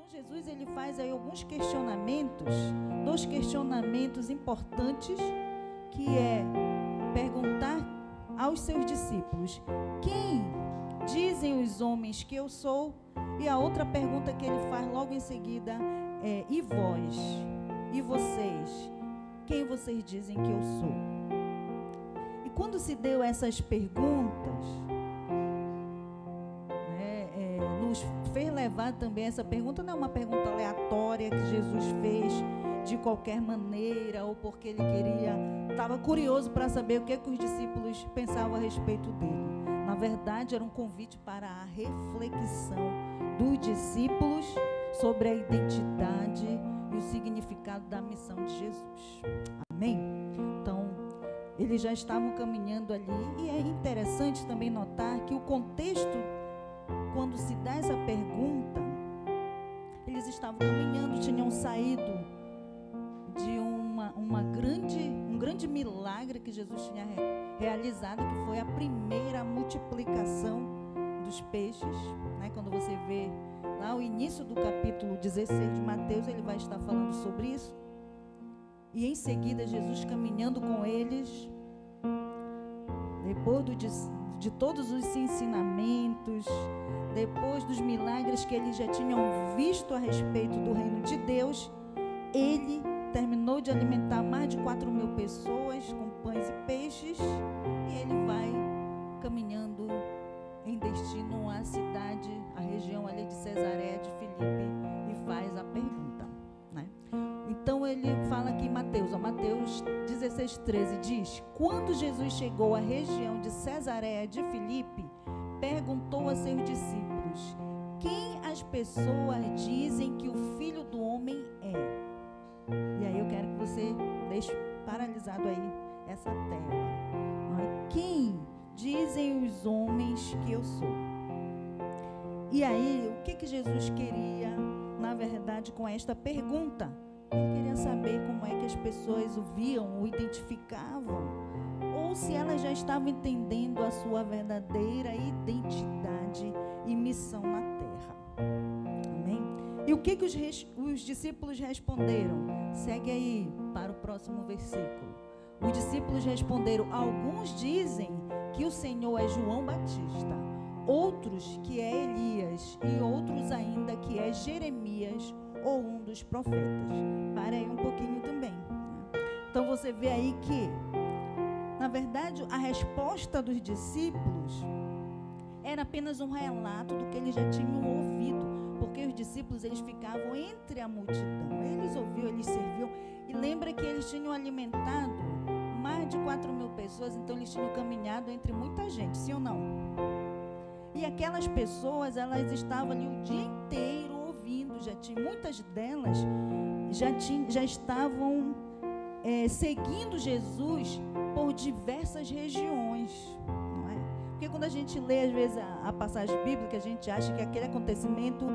Jesus ele faz aí alguns questionamentos, dois questionamentos importantes, que é perguntar aos seus discípulos: quem dizem os homens que eu sou? E a outra pergunta que ele faz logo em seguida é: e vós? E vocês? Quem vocês dizem que eu sou? E quando se deu essas perguntas, nos fez levar também, essa pergunta não é uma pergunta aleatória que Jesus fez de qualquer maneira, ou porque ele estava curioso para saber o que os discípulos pensavam a respeito dele. Na verdade, era um convite para a reflexão dos discípulos sobre a identidade e o significado da missão de Jesus. Amém? Então, eles já estavam caminhando ali, e é interessante também notar que o contexto, quando se dá essa pergunta, eles estavam caminhando, tinham saído de um grande milagre que Jesus tinha realizado, que foi a primeira multiplicação dos peixes, né? Quando você vê lá o início do capítulo 16 de Mateus, ele vai estar falando sobre isso. E em seguida, Jesus caminhando com eles, depois de todos os ensinamentos, depois dos milagres que eles já tinham visto a respeito do reino de Deus, ele terminou de alimentar mais de 4.000 pessoas com pães e peixes, e ele vai caminhando em destino à cidade, à região ali de Cesareia de Filipe, e faz a pergunta, né? Então ele fala aqui em Mateus 16:13 diz: quando Jesus chegou à região de Cesareia de Filipe, perguntou a seus discípulos: quem as pessoas dizem que o Filho do Homem é? E aí eu quero que você deixe paralisado aí essa tela. Quem dizem os homens que eu sou? E aí, o que Jesus queria, na verdade, com esta pergunta? Ele queria saber como é que as pessoas o viam, o identificavam, ou se elas já estavam entendendo a sua verdadeira identidade e missão na terra. Amém? E o que os discípulos responderam? Segue aí para o próximo versículo. Os discípulos responderam: alguns dizem que o Senhor é João Batista, outros que é Elias, e outros ainda que é Jeremias ou um dos profetas. Para aí um pouquinho também, né? Então você vê aí que, na verdade, a resposta dos discípulos era apenas um relato do que eles já tinham ouvido, porque os discípulos, eles ficavam entre a multidão, eles ouviam, eles serviam, e lembra que eles tinham alimentado mais de 4.000 pessoas, então eles tinham caminhado entre muita gente, sim ou não? E aquelas pessoas, elas estavam ali o dia inteiro ouvindo, muitas delas já estavam seguindo Jesus por diversas regiões, não é? Porque quando a gente lê, às vezes, a passagem bíblica, a gente acha que aquele acontecimento,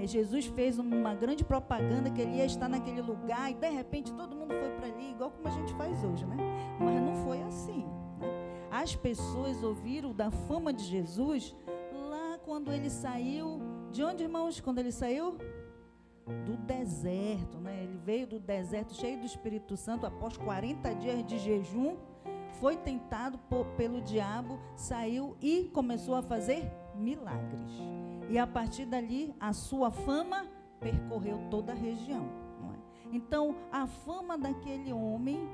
Jesus fez uma grande propaganda que ele ia estar naquele lugar, e de repente todo mundo foi para ali, igual como a gente faz hoje, né? Mas não foi assim, né? As pessoas ouviram da fama de Jesus lá quando ele saiu. De onde, irmãos? Quando ele saiu? Do deserto, né? Ele veio do deserto cheio do Espírito Santo, após 40 dias de jejum, foi tentado pelo diabo, saiu e começou a fazer milagres. E a partir dali, a sua fama percorreu toda a região, não é? Então, a fama daquele homem,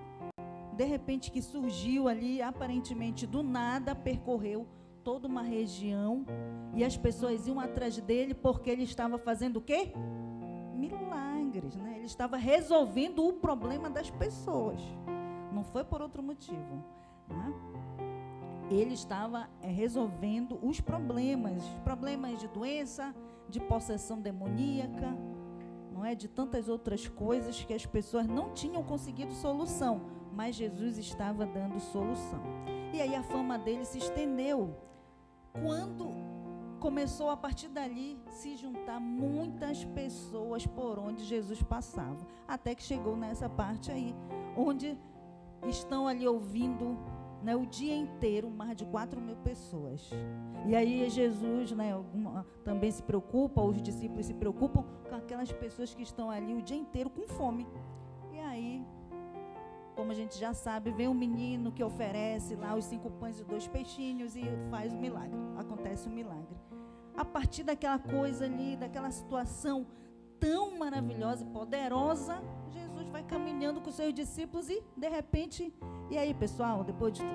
de repente, que surgiu ali, aparentemente do nada, percorreu toda uma região, e as pessoas iam atrás dele porque ele estava fazendo o quê? Milagres, né? Ele estava resolvendo o problema das pessoas, não foi por outro motivo, né? Ele estava resolvendo os problemas de doença, de possessão demoníaca, não é? De tantas outras coisas que as pessoas não tinham conseguido solução, mas Jesus estava dando solução. E aí a fama dele se estendeu, quando começou a partir dali se juntar muitas pessoas por onde Jesus passava, até que chegou nessa parte aí, onde estão ali ouvindo, né, o dia inteiro, mais de 4.000 pessoas. E aí Jesus, né, também se preocupa, os discípulos se preocupam com aquelas pessoas que estão ali o dia inteiro com fome. E aí, como a gente já sabe, vem um menino que oferece lá os 5 pães e 2 peixinhos e faz o milagre. Acontece o milagre. A partir daquela coisa ali, daquela situação tão maravilhosa e poderosa, Jesus vai caminhando com os seus discípulos e, de repente, e aí, pessoal,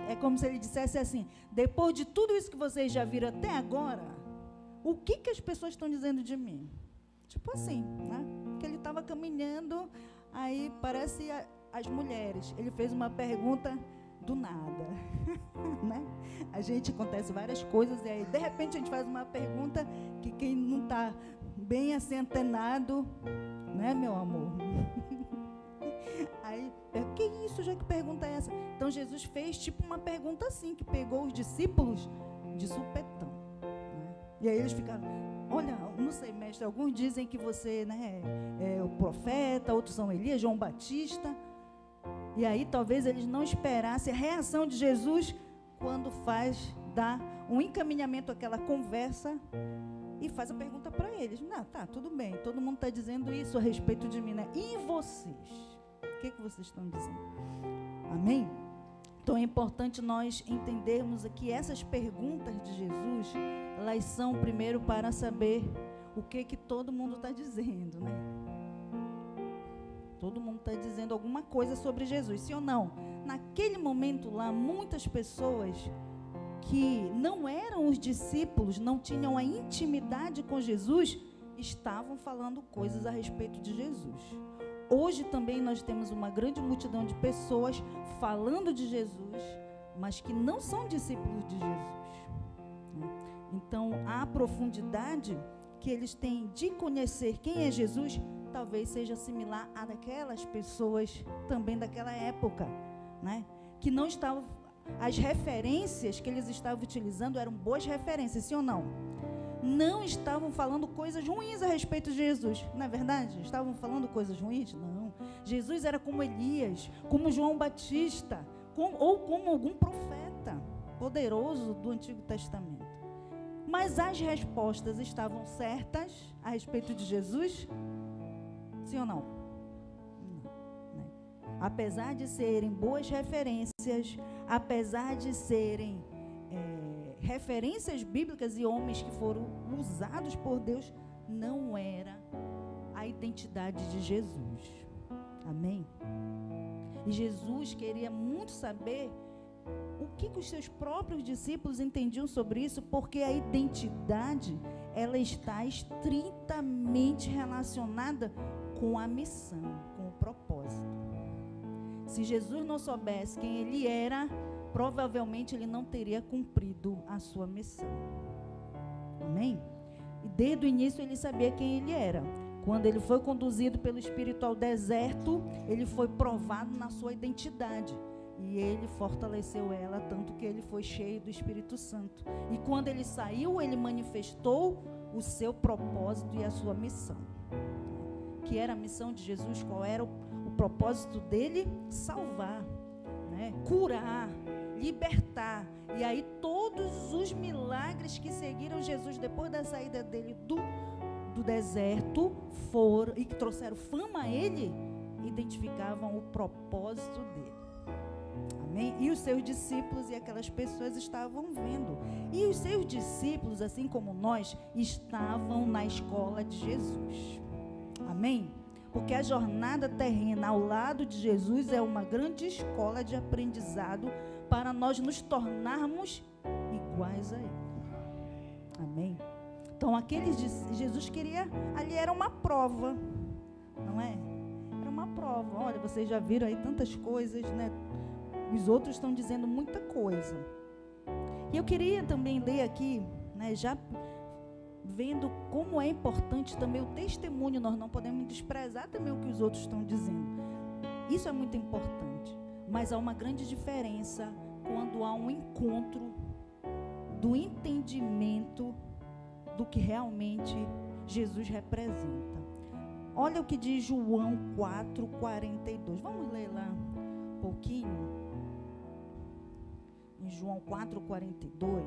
é como se ele dissesse assim: depois de tudo isso que vocês já viram até agora, o que as pessoas estão dizendo de mim? Tipo assim, né? Que ele estava caminhando, aí parece as mulheres. Ele fez uma pergunta do nada, né? A gente acontece várias coisas e aí, de repente, a gente faz uma pergunta que quem não está bem assim antenado, né, meu amor? Aí, que isso, já que pergunta é essa? Então Jesus fez tipo uma pergunta assim, que pegou os discípulos de supetão, né? E aí eles ficaram: olha, não sei, mestre, alguns dizem que você, né, é o profeta, outros são Elias, João Batista. E aí talvez eles não esperassem a reação de Jesus quando dá um encaminhamento àquela conversa e faz a pergunta para eles. Não, tá, tudo bem, todo mundo está dizendo isso a respeito de mim, né? E vocês? O que vocês estão dizendo? Amém? Então é importante nós entendermos que essas perguntas de Jesus, elas são primeiro para saber o que todo mundo está dizendo, né? Todo mundo está dizendo alguma coisa sobre Jesus, sim ou não? Naquele momento lá, muitas pessoas que não eram os discípulos, não tinham a intimidade com Jesus, estavam falando coisas a respeito de Jesus. Hoje também nós temos uma grande multidão de pessoas falando de Jesus, mas que não são discípulos de Jesus, né? Então, a profundidade que eles têm de conhecer quem é Jesus, talvez seja similar à daquelas pessoas também daquela época, né? Que não estavam, as referências que eles estavam utilizando eram boas referências, sim ou não? Não estavam falando coisas ruins a respeito de Jesus, não é verdade? Estavam falando coisas ruins? Não. Jesus era como Elias, como João Batista, ou como algum profeta poderoso do Antigo Testamento. Mas as respostas estavam certas a respeito de Jesus? Sim ou não? Não, né? Apesar de serem boas referências, apesar de serem referências bíblicas e homens que foram usados por Deus, não era a identidade de Jesus. Amém? E Jesus queria muito saber o que os seus próprios discípulos entendiam sobre isso, porque a identidade, ela está estritamente relacionada com a missão, com o propósito. Se Jesus não soubesse quem ele era, provavelmente ele não teria cumprido a sua missão. Amém? E desde o início ele sabia quem ele era. Quando ele foi conduzido pelo Espírito ao deserto, ele foi provado na sua identidade. E ele fortaleceu ela, tanto que ele foi cheio do Espírito Santo. E quando ele saiu, ele manifestou o seu propósito e a sua missão. Que era a missão de Jesus? Qual era o propósito dele? Salvar, né? Curar, libertar. E aí todos os milagres que seguiram Jesus depois da saída dele do deserto foram, e que trouxeram fama a ele, identificavam o propósito dele. Amém? E os seus discípulos e aquelas pessoas estavam vendo. E os seus discípulos, assim como nós, estavam na escola de Jesus. Amém? Porque a jornada terrena ao lado de Jesus é uma grande escola de aprendizado para nós nos tornarmos iguais a Ele. Amém? Então, Jesus queria, ali era uma prova, não é? Era uma prova. Olha, vocês já viram aí tantas coisas, né? Os outros estão dizendo muita coisa. E eu queria também ler aqui, né, já vendo como é importante também o testemunho. Nós não podemos desprezar também o que os outros estão dizendo. Isso é muito importante. Mas há uma grande diferença quando há um encontro do entendimento do que realmente Jesus representa. Olha o que diz João 4:42. Vamos ler lá um pouquinho. em João 4,42,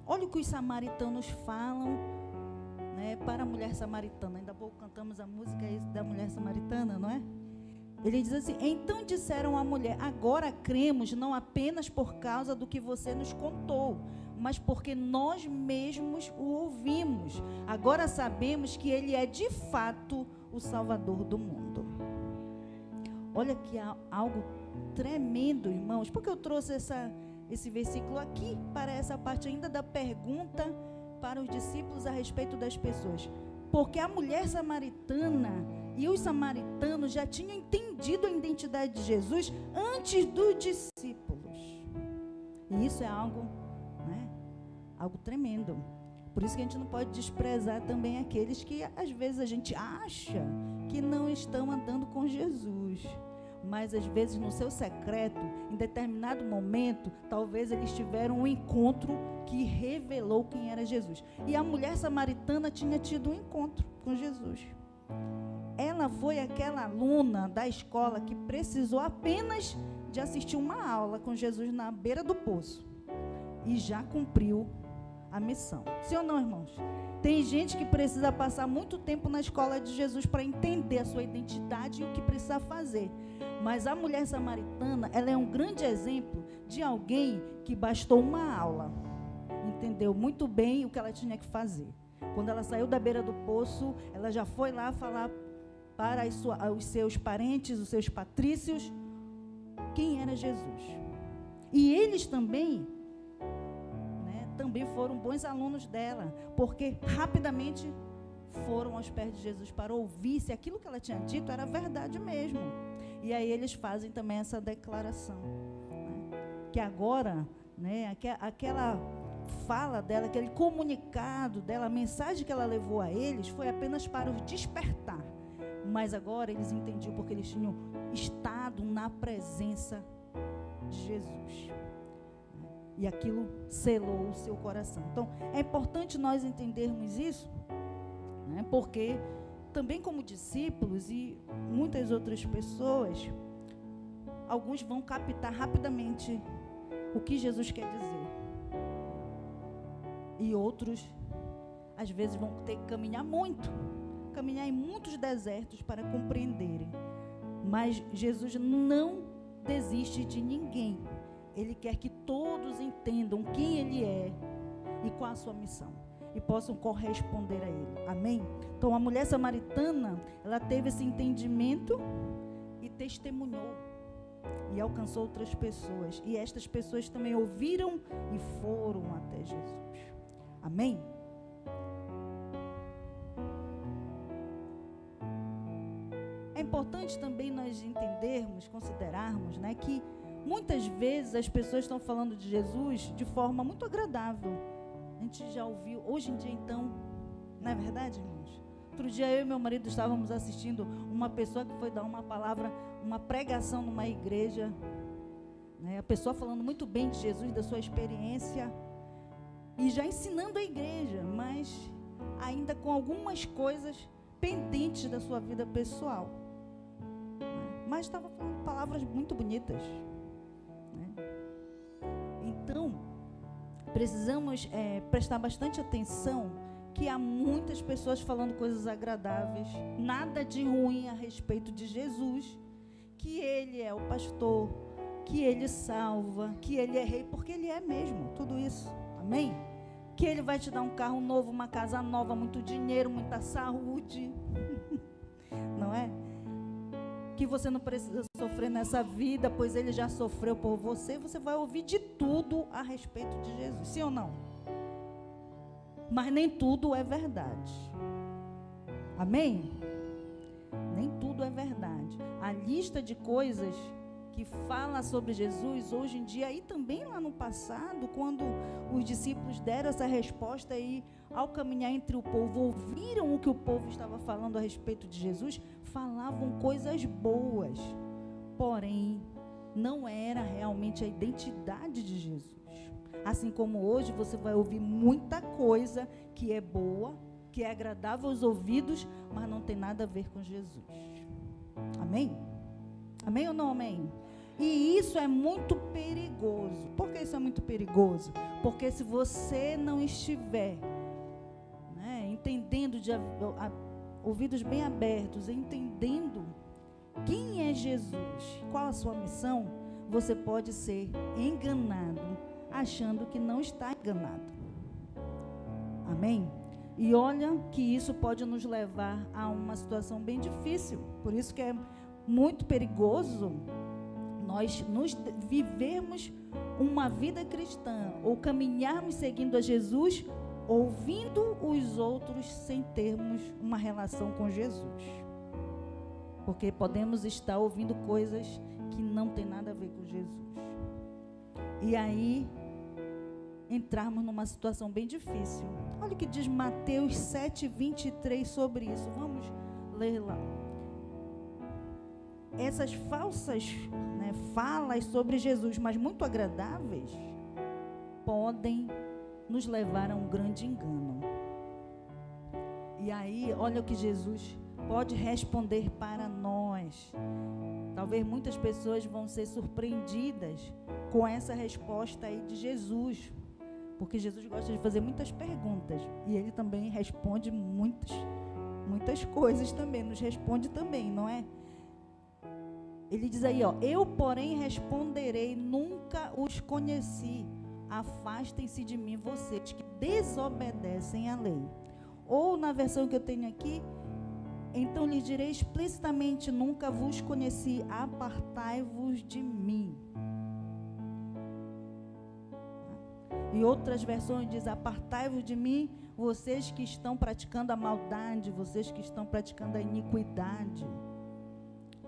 olha o que os samaritanos falam, né, para a mulher samaritana. Ainda há pouco cantamos a música da mulher samaritana, não é? Ele diz assim: então disseram à mulher: agora cremos, não apenas por causa do que você nos contou, mas porque nós mesmos o ouvimos. Agora sabemos que ele é de fato o Salvador do mundo. Olha que algo tremendo, irmãos. Por que eu trouxe esse versículo aqui para essa parte ainda da pergunta para os discípulos a respeito das pessoas? Porque a mulher samaritana e os samaritanos já tinham entendido a identidade de Jesus antes dos discípulos. E isso é algo, né, algo tremendo. Por isso que a gente não pode desprezar também aqueles que às vezes a gente acha que não estão andando com Jesus. Mas às vezes no seu secreto, em determinado momento, talvez eles tiveram um encontro que revelou quem era Jesus. E a mulher samaritana tinha tido um encontro com Jesus. Ela foi aquela aluna da escola que precisou apenas de assistir uma aula com Jesus na beira do poço. E já cumpriu a missão. Sim ou não, irmãos? Tem gente que precisa passar muito tempo na escola de Jesus para entender a sua identidade e o que precisa fazer. Mas a mulher samaritana, ela é um grande exemplo de alguém que bastou uma aula. Entendeu muito bem o que ela tinha que fazer. Quando ela saiu da beira do poço, ela já foi lá falar para os seus parentes, os seus patrícios, quem era Jesus. E eles também foram bons alunos dela, porque rapidamente foram aos pés de Jesus para ouvir se aquilo que ela tinha dito era verdade mesmo. E aí eles fazem também essa declaração, né, que agora, né, aquela fala dela, aquele comunicado dela, a mensagem que ela levou a eles foi apenas para os despertar. Mas agora eles entendiam porque eles tinham estado na presença de Jesus. E aquilo selou o seu coração. Então, é importante nós entendermos isso, né, porque também como discípulos e muitas outras pessoas, alguns vão captar rapidamente o que Jesus quer dizer. E outros, às vezes, vão ter que caminhar em muitos desertos para compreenderem. Mas Jesus não desiste de ninguém. Ele quer que todos entendam quem Ele é e qual a sua missão e possam corresponder a Ele. Amém? Então, a mulher samaritana, ela teve esse entendimento e testemunhou e alcançou outras pessoas. E estas pessoas também ouviram e foram até Jesus. Amém? É importante também nós entendermos, considerarmos, né, que muitas vezes as pessoas estão falando de Jesus de forma muito agradável. A gente já ouviu, hoje em dia então, não é verdade, irmãos? Outro dia eu e meu marido estávamos assistindo uma pessoa que foi dar uma palavra, uma pregação numa igreja, né? A pessoa falando muito bem de Jesus, da sua experiência, e já ensinando a igreja, mas ainda com algumas coisas pendentes da sua vida pessoal, né? Mas estava falando palavras muito bonitas. Então, precisamos prestar bastante atenção que há muitas pessoas falando coisas agradáveis, nada de ruim a respeito de Jesus, que Ele é o pastor, que Ele salva, que Ele é rei, porque Ele é mesmo, tudo isso, amém? Que Ele vai te dar um carro novo, uma casa nova, muito dinheiro, muita saúde, não é? Que você não precisa sofrer nessa vida, pois Ele já sofreu por você. Você vai ouvir de tudo a respeito de Jesus, sim ou não? Mas nem tudo é verdade. Amém? Nem tudo é verdade. A lista de coisas que fala sobre Jesus hoje em dia, e também lá no passado, quando os discípulos deram essa resposta e ao caminhar entre o povo, ouviram o que o povo estava falando a respeito de Jesus, falavam coisas boas, porém não era realmente a identidade de Jesus. Assim como hoje você vai ouvir muita coisa que é boa, que é agradável aos ouvidos, mas não tem nada a ver com Jesus. Amém? Amém ou não amém? E isso é muito perigoso. perigoso. Por que isso é muito perigoso? Porque se você não estiver, né, entendendo, ouvidos bem abertos, entendendo quem é Jesus, qual a sua missão, você pode ser enganado, achando que não está enganado. Amém? E olha que isso pode nos levar a uma situação bem difícil. Por isso que é muito perigoso nós vivermos uma vida cristã ou caminharmos seguindo a Jesus, ouvindo os outros sem termos uma relação com Jesus. Porque podemos estar ouvindo coisas que não tem nada a ver com Jesus. E aí entrarmos numa situação bem difícil. Olha o que diz Mateus 7:23 sobre isso. Vamos ler lá. Essas falsas, né, falas sobre Jesus, mas muito agradáveis, podem nos levar a um grande engano. E aí, olha o que Jesus pode responder para nós. Talvez muitas pessoas vão ser surpreendidas com essa resposta aí de Jesus, porque Jesus gosta de fazer muitas perguntas e ele também responde muitas coisas também, nos responde também, não é? Ele diz aí, ó, eu, porém, responderei, nunca os conheci. Afastem-se de mim, vocês que desobedecem à lei. Ou, na versão que eu tenho aqui, então lhes direi explicitamente, nunca vos conheci, apartai-vos de mim. E outras versões diz, apartai-vos de mim, vocês que estão praticando a maldade, vocês que estão praticando a iniquidade.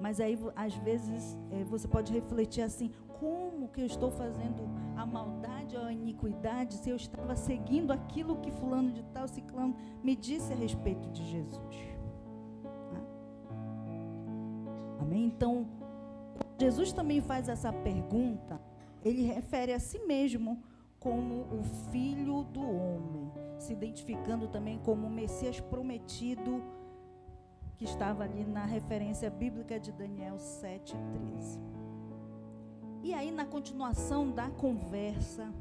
Mas aí, às vezes, você pode refletir assim, como que eu estou fazendo a maldade ou a iniquidade se eu estava seguindo aquilo que fulano de tal, ciclano, me disse a respeito de Jesus? Amém? Então, Jesus também faz essa pergunta, ele refere a si mesmo como o Filho do Homem, se identificando também como o Messias prometido, que estava ali na referência bíblica de Daniel 7:13. E aí, na continuação da conversa,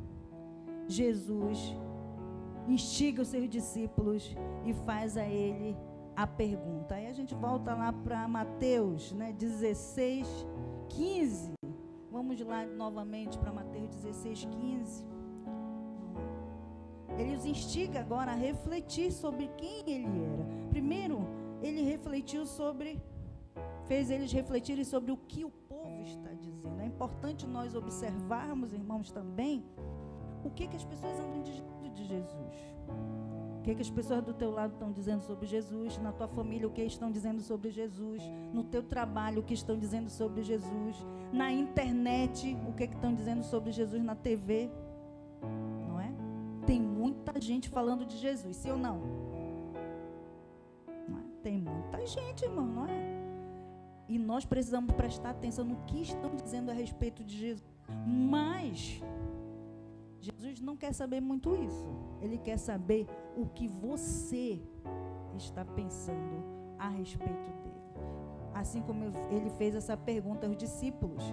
Jesus instiga os seus discípulos e faz a ele a pergunta. Aí a gente volta lá para Mateus, né, 16:15. Vamos lá novamente para Mateus 16:15. Ele os instiga agora a refletir sobre quem ele era. Primeiro, ele refletiu fez eles refletirem sobre o que o povo está dizendo. É importante nós observarmos, irmãos, também, o que as pessoas andam dizendo de Jesus. O que as pessoas do teu lado estão dizendo sobre Jesus, na tua família, o que estão dizendo sobre Jesus, no teu trabalho, o que estão dizendo sobre Jesus, na internet, o que estão dizendo sobre Jesus, na TV, não é? Tem muita gente falando de Jesus, sim ou não? Não é? Tem muita gente, irmão, não é? E nós precisamos prestar atenção no que estão dizendo a respeito de Jesus. Mas Jesus não quer saber muito isso. Ele quer saber o que você está pensando a respeito dele. Assim como ele fez essa pergunta aos discípulos,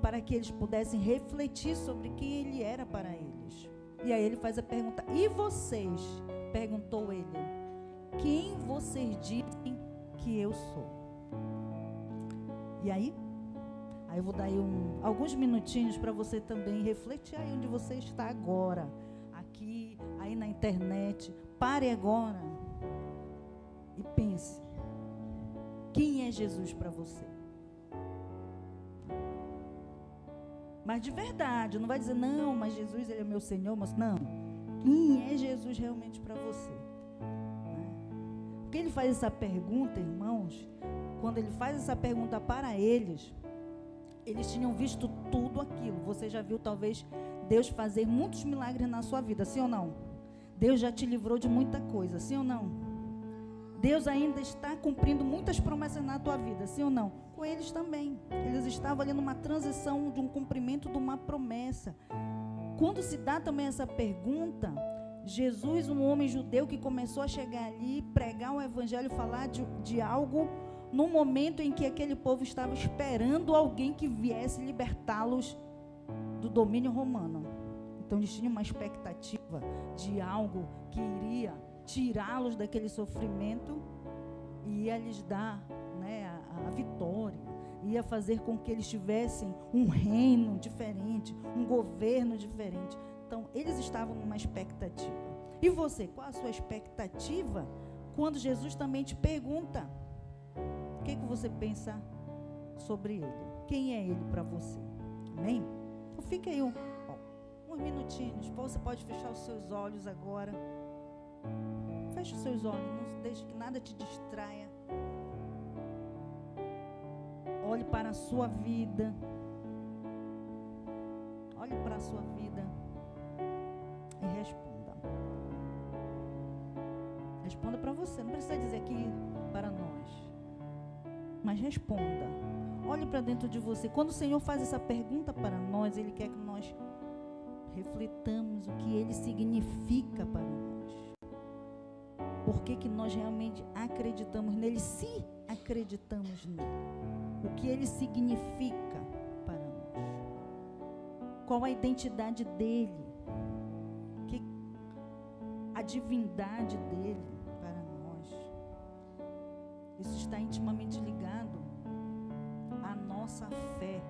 para que eles pudessem refletir sobre quem ele era para eles. E aí ele faz a pergunta, e vocês? Perguntou ele, quem vocês dizem que eu sou? E aí eu vou dar aí alguns minutinhos para você também refletir aí onde você está agora. Aqui, aí na internet. Pare agora e pense. Quem é Jesus para você? Mas de verdade, não vai dizer, não, mas Jesus, ele é meu Senhor. Mas não. Quem é Jesus realmente para você? Porque ele faz essa pergunta, irmãos, quando ele faz essa pergunta para eles tinham visto tudo aquilo. Você já viu, talvez, Deus fazer muitos milagres na sua vida, sim ou não? Deus já te livrou de muita coisa, sim ou não? Deus ainda está cumprindo muitas promessas na tua vida, sim ou não? Com eles também. Eles estavam ali numa transição de um cumprimento de uma promessa. Quando se dá também essa pergunta, Jesus, um homem judeu que começou a chegar ali, pregar o evangelho, falar de algo, no momento em que aquele povo estava esperando alguém que viesse libertá-los do domínio romano. Então eles tinham uma expectativa de algo que iria tirá-los daquele sofrimento e ia lhes dar, né, a vitória, ia fazer com que eles tivessem um reino diferente, um governo diferente. Então eles estavam numa expectativa. E você, qual a sua expectativa quando Jesus também te pergunta o que você pensa sobre ele? Quem é ele para você? Amém? Então fica aí uns minutinhos. Você pode fechar os seus olhos agora. Feche os seus olhos, não deixe que nada te distraia. Olhe para a sua vida. Olhe para a sua vida e responda. Responda para você, não precisa dizer aqui para nós, mas responda. Olhe para dentro de você. Quando o Senhor faz essa pergunta para nós, Ele quer que nós refletamos o que Ele significa para nós. Por que nós realmente acreditamos nele, se acreditamos nele. O que ele significa para nós. Qual a identidade dele. A divindade dele para nós. Isso está intimamente ligado à nossa fé.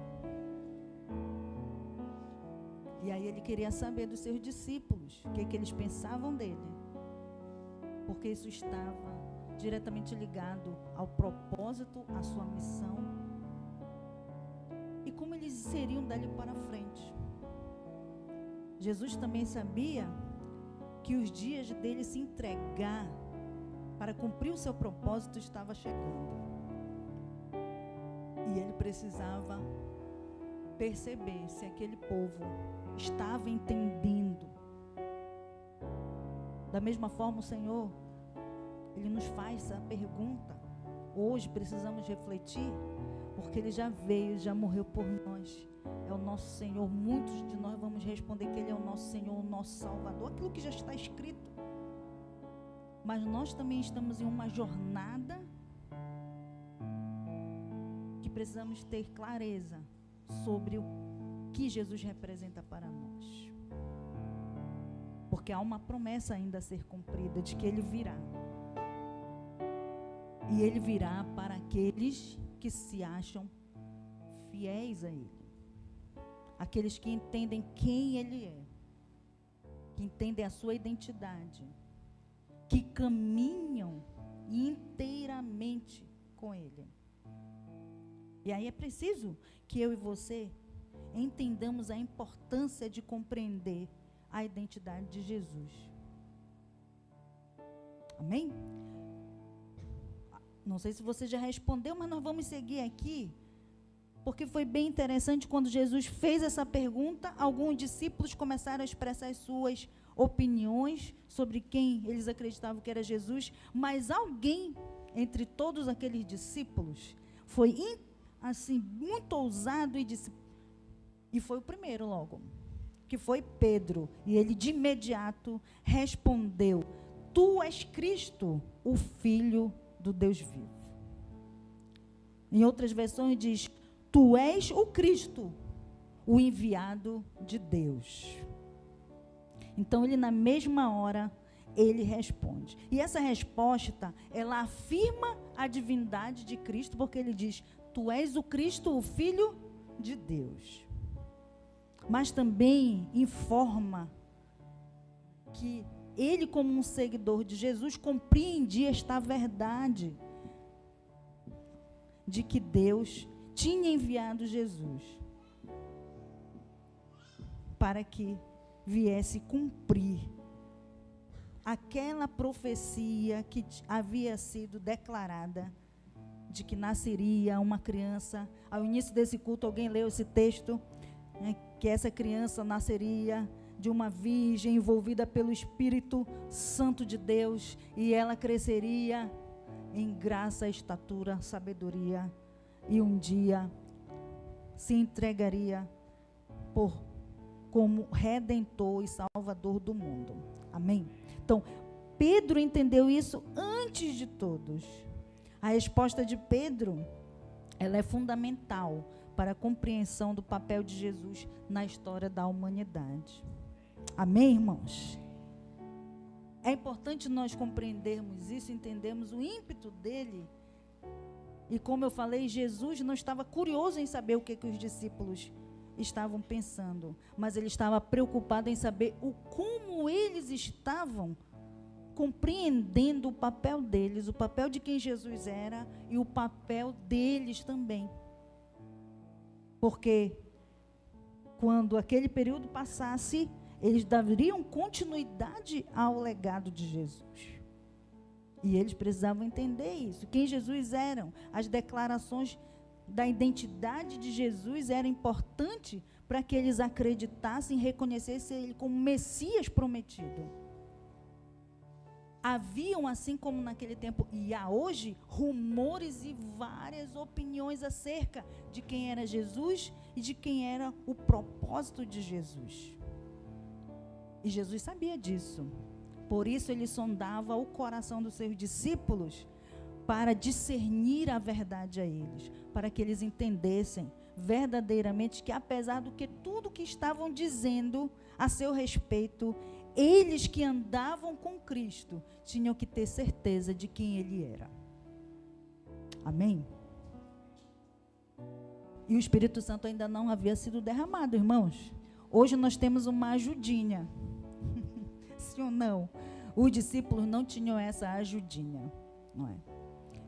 E aí ele queria saber dos seus discípulos, o que eles pensavam dele. Porque isso estava diretamente ligado ao propósito, à sua missão. E como eles seriam dali para frente. Jesus também sabia que os dias dele se entregar para cumprir o seu propósito estava chegando. E ele precisava perceber se aquele povo estava entendendo. Da mesma forma, o Senhor, Ele nos faz essa pergunta. Hoje precisamos refletir, porque Ele já veio, já morreu por nós. É o nosso Senhor. Muitos de nós vamos responder que Ele é o nosso Senhor, o nosso Salvador, aquilo que já está escrito. Mas nós também estamos em uma jornada que precisamos ter clareza sobre o que Jesus representa para nós. Porque há uma promessa ainda a ser cumprida de que Ele virá. E Ele virá para aqueles que se acham fiéis a Ele. Aqueles que entendem quem Ele é. Que entendem a sua identidade. Que caminham inteiramente com Ele. E aí é preciso que eu e você entendamos a importância de compreender a identidade de Jesus. Amém? Não sei se você já respondeu, mas nós vamos seguir aqui, porque foi bem interessante quando Jesus fez essa pergunta. Alguns discípulos começaram a expressar as suas opiniões sobre quem eles acreditavam que era Jesus, mas alguém entre todos aqueles discípulos foi assim muito ousado e disse, e foi o primeiro logo, que foi Pedro, e ele de imediato respondeu: Tu és Cristo, o Filho do Deus vivo. Em outras versões diz: Tu és o Cristo, o enviado de Deus. Então ele na mesma hora, ele responde. E essa resposta, ela afirma a divindade de Cristo, porque ele diz: Tu és o Cristo, o Filho de Deus. Mas também informa que ele, como um seguidor de Jesus, compreendia esta verdade de que Deus tinha enviado Jesus para que viesse cumprir aquela profecia que havia sido declarada de que nasceria uma criança. Ao início desse culto, alguém leu esse texto, né, que essa criança nasceria de uma virgem envolvida pelo Espírito Santo de Deus, e ela cresceria em graça, estatura, sabedoria, e um dia se entregaria como Redentor e Salvador do mundo. Amém? Então, Pedro entendeu isso antes de todos. A resposta de Pedro, ela é fundamental para a compreensão do papel de Jesus na história da humanidade. Amém, irmãos? É importante nós compreendermos isso, entendermos o ímpeto dele. E como eu falei, Jesus não estava curioso em saber o que os discípulos estavam pensando, mas ele estava preocupado em saber como eles estavam compreendendo o papel deles, o papel de quem Jesus era e o papel deles também. Porque quando aquele período passasse, eles dariam continuidade ao legado de Jesus. E eles precisavam entender isso, quem Jesus era. As declarações da identidade de Jesus eram importantes para que eles acreditassem e reconhecessem ele como Messias prometido. Haviam, assim como naquele tempo e há hoje, rumores e várias opiniões acerca de quem era Jesus e de quem era o propósito de Jesus. E Jesus sabia disso. Por isso ele sondava o coração dos seus discípulos para discernir a verdade a eles, para que eles entendessem verdadeiramente que, apesar do que tudo que estavam dizendo a seu respeito, eles que andavam com Cristo tinham que ter certeza de quem ele era. Amém? E o Espírito Santo ainda não havia sido derramado, irmãos. Hoje nós temos uma ajudinha. Sim ou não? Os discípulos não tinham essa ajudinha, não é?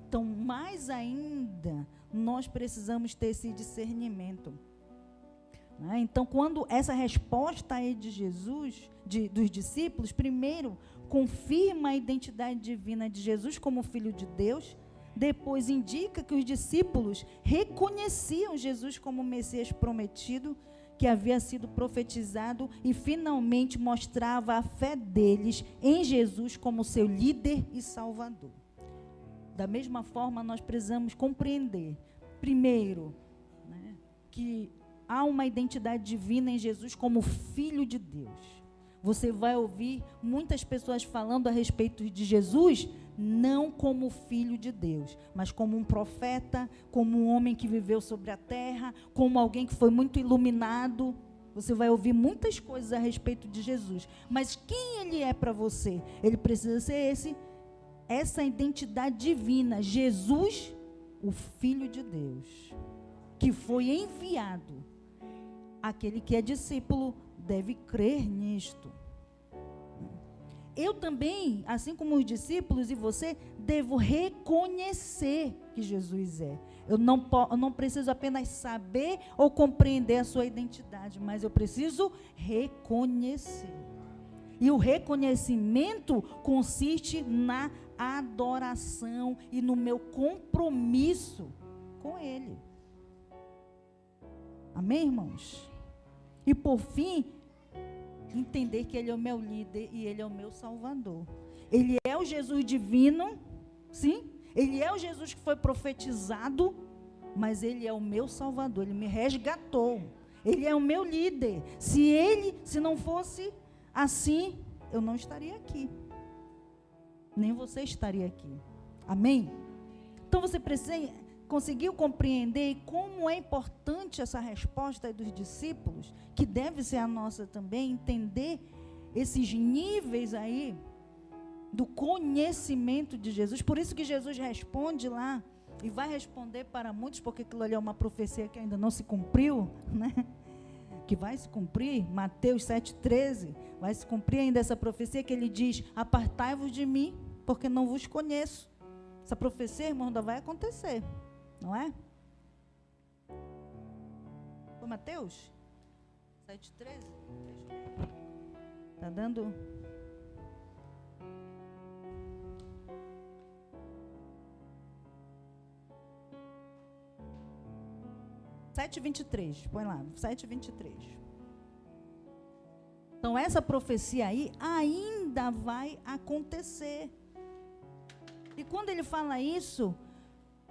Então, mais ainda, nós precisamos ter esse discernimento. Não é? Então, quando essa resposta aí de Jesus, dos discípulos, primeiro, confirma a identidade divina de Jesus como Filho de Deus, depois indica que os discípulos reconheciam Jesus como Messias prometido, que havia sido profetizado, e finalmente mostrava a fé deles em Jesus como seu líder e salvador. Da mesma forma, nós precisamos compreender, primeiro, né, que há uma identidade divina em Jesus como Filho de Deus. Você vai ouvir muitas pessoas falando a respeito de Jesus, não como Filho de Deus, mas como um profeta, como um homem que viveu sobre a terra, como alguém que foi muito iluminado. Você vai ouvir muitas coisas a respeito de Jesus. Mas quem ele é para você? Ele precisa ser essa identidade divina, Jesus, o Filho de Deus, que foi enviado. Aquele que é discípulo deve crer nisto. Eu também, assim como os discípulos e você, devo reconhecer que Jesus é. Eu não preciso apenas saber ou compreender a sua identidade, mas eu preciso reconhecer. E o reconhecimento consiste na adoração e no meu compromisso com Ele. Amém, irmãos? E por fim, entender que Ele é o meu líder e Ele é o meu Salvador. Ele é o Jesus divino, sim, Ele é o Jesus que foi profetizado, mas Ele é o meu Salvador, Ele me resgatou, Ele é o meu líder. Se não fosse assim, eu não estaria aqui, nem você estaria aqui. Amém? Então você conseguiu compreender como é importante essa resposta dos discípulos, que deve ser a nossa também, entender esses níveis aí do conhecimento de Jesus. Por isso que Jesus responde lá, e vai responder para muitos, porque aquilo ali é uma profecia que ainda não se cumpriu, né? Que vai se cumprir, Mateus 7,13, vai se cumprir ainda essa profecia que ele diz: apartai-vos de mim, porque não vos conheço. Essa profecia, irmão, ainda vai acontecer. Não é? Foi Mateus 7,13? Está dando? (7:23), põe lá, 7:23. Então, essa profecia aí ainda vai acontecer. E quando ele fala isso,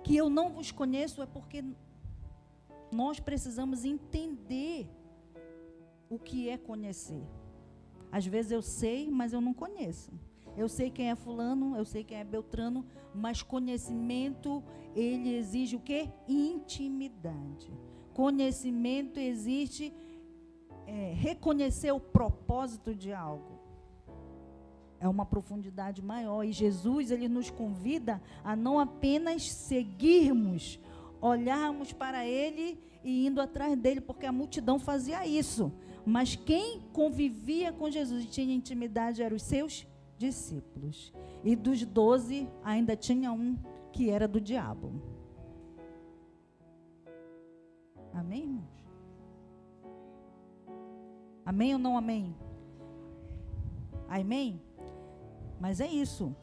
que eu não vos conheço, é porque nós precisamos entender o que é conhecer. Às vezes eu sei, mas eu não conheço. Eu sei quem é fulano, eu sei quem é beltrano, mas conhecimento, ele exige o quê? Intimidade. Conhecimento existe reconhecer o propósito de algo. É uma profundidade maior. E Jesus, ele nos convida a não apenas seguirmos, olharmos para ele e indo atrás dele, porque a multidão fazia isso. Mas quem convivia com Jesus e tinha intimidade eram os seus discípulos. E dos 12, ainda tinha um que era do diabo. Amém, irmãos? Amém ou não amém? Amém? Mas é isso.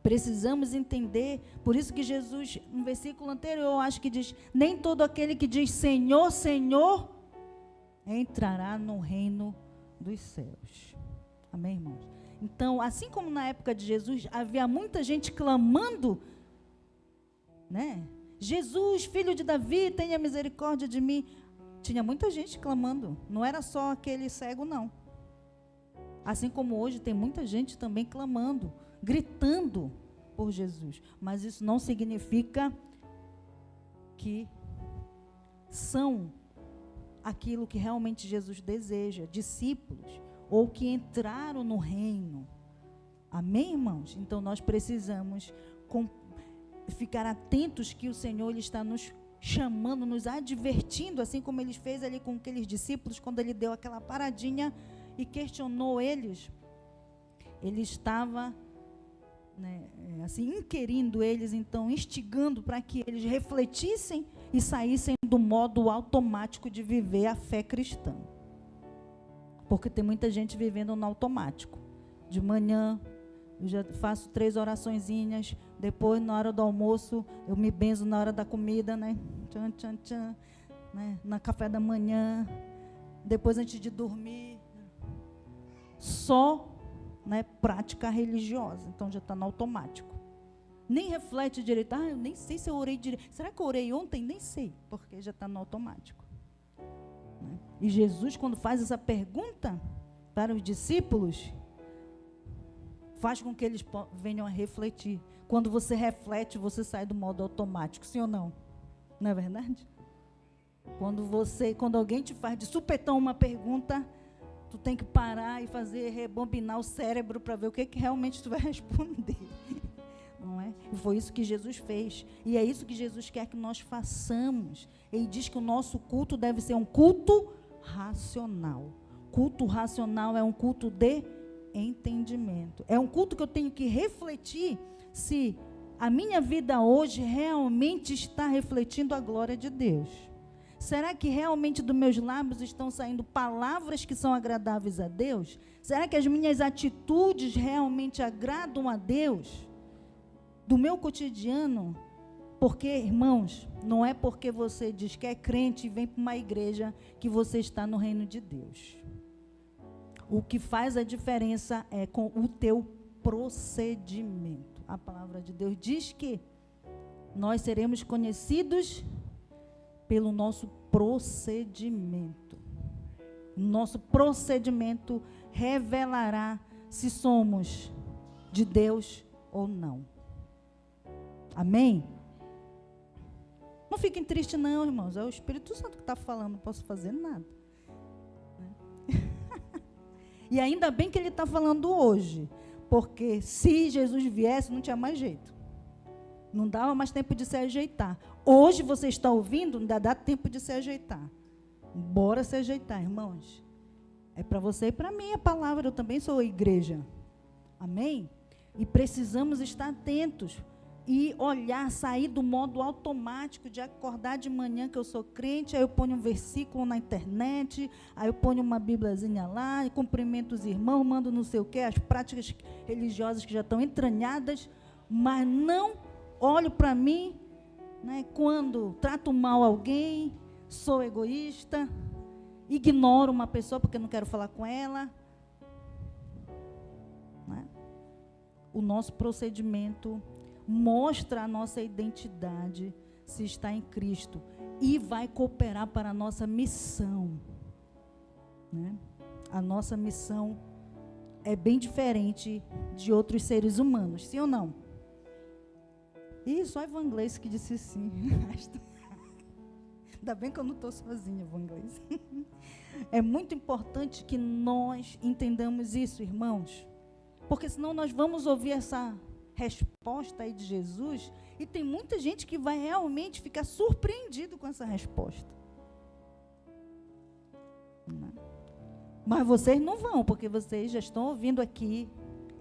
Precisamos entender. Por isso que Jesus, no versículo anterior, acho que diz: nem todo aquele que diz Senhor, Senhor, entrará no reino dos céus. Amém, irmãos? Então, assim como na época de Jesus, havia muita gente clamando, né? Jesus, filho de Davi, tenha misericórdia de mim. Tinha muita gente clamando. Não era só aquele cego, não. Assim como hoje tem muita gente também clamando, gritando por Jesus. Mas isso não significa que são aquilo que realmente Jesus deseja, discípulos, ou que entraram no reino. Amém, irmãos? Então nós precisamos ficar atentos que o Senhor ele está nos chamando, nos advertindo, assim como ele fez ali com aqueles discípulos, quando ele deu aquela paradinha e questionou eles. Ele estava, né, assim, inquirindo eles, então, instigando para que eles refletissem e saíssem do modo automático de viver a fé cristã. Porque tem muita gente vivendo no automático. De manhã, eu já faço 3 oraçõezinhas, depois, na hora do almoço, eu me benzo na hora da comida, né? Tchan, tchan, tchan, né? Na café da manhã, depois antes de dormir. Só, né, prática religiosa, então já está no automático. Nem reflete direito. Eu nem sei se eu orei direito. Será que eu orei ontem? Nem sei, porque já está no automático. Né? E Jesus, quando faz essa pergunta para os discípulos, faz com que eles venham a refletir. Quando você reflete, você sai do modo automático, sim ou não? Não é verdade? Quando alguém te faz de supetão uma pergunta, tu tem que parar e rebobinar o cérebro para ver o que realmente tu vai responder. Não é? E foi isso que Jesus fez. E é isso que Jesus quer que nós façamos. Ele diz que o nosso culto deve ser um culto racional. Culto racional é um culto de entendimento. É um culto que eu tenho que refletir se a minha vida hoje realmente está refletindo a glória de Deus. Será que realmente dos meus lábios estão saindo palavras que são agradáveis a Deus? Será que as minhas atitudes realmente agradam a Deus? Do meu cotidiano? Porque, irmãos, não é porque você diz que é crente e vem para uma igreja que você está no reino de Deus. O que faz a diferença é com o teu procedimento. A palavra de Deus diz que nós seremos conhecidos pelo nosso procedimento. Nosso procedimento revelará se somos de Deus ou não. Amém? Não fiquem tristes não, irmãos. É o Espírito Santo que está falando, não posso fazer nada. E ainda bem que ele está falando hoje, porque se Jesus viesse, não tinha mais jeito. Não dava mais tempo de se ajeitar. Hoje você está ouvindo, ainda dá tempo de se ajeitar. Bora se ajeitar, irmãos. É para você e para mim a palavra, eu também sou a igreja. Amém? E precisamos estar atentos. E olhar, sair do modo automático de acordar de manhã que eu sou crente, aí eu ponho um versículo na internet, aí eu ponho uma bíbliazinha lá, e cumprimento os irmãos, mando não sei o quê, as práticas religiosas que já estão entranhadas, mas não olho para mim, né, quando trato mal alguém, sou egoísta, ignoro uma pessoa porque não quero falar com ela. Né? O nosso procedimento mostra a nossa identidade, se está em Cristo, e vai cooperar para a nossa missão. Né? A nossa missão é bem diferente de outros seres humanos, sim ou não? Ih, só Ivan Gleice que disse sim. Ainda bem que eu não estou sozinha, Vanglês. É muito importante que nós entendamos isso, irmãos. Porque senão nós vamos ouvir essa resposta aí de Jesus e tem muita gente que vai realmente ficar surpreendido com essa resposta. Mas vocês não vão, porque vocês já estão ouvindo aqui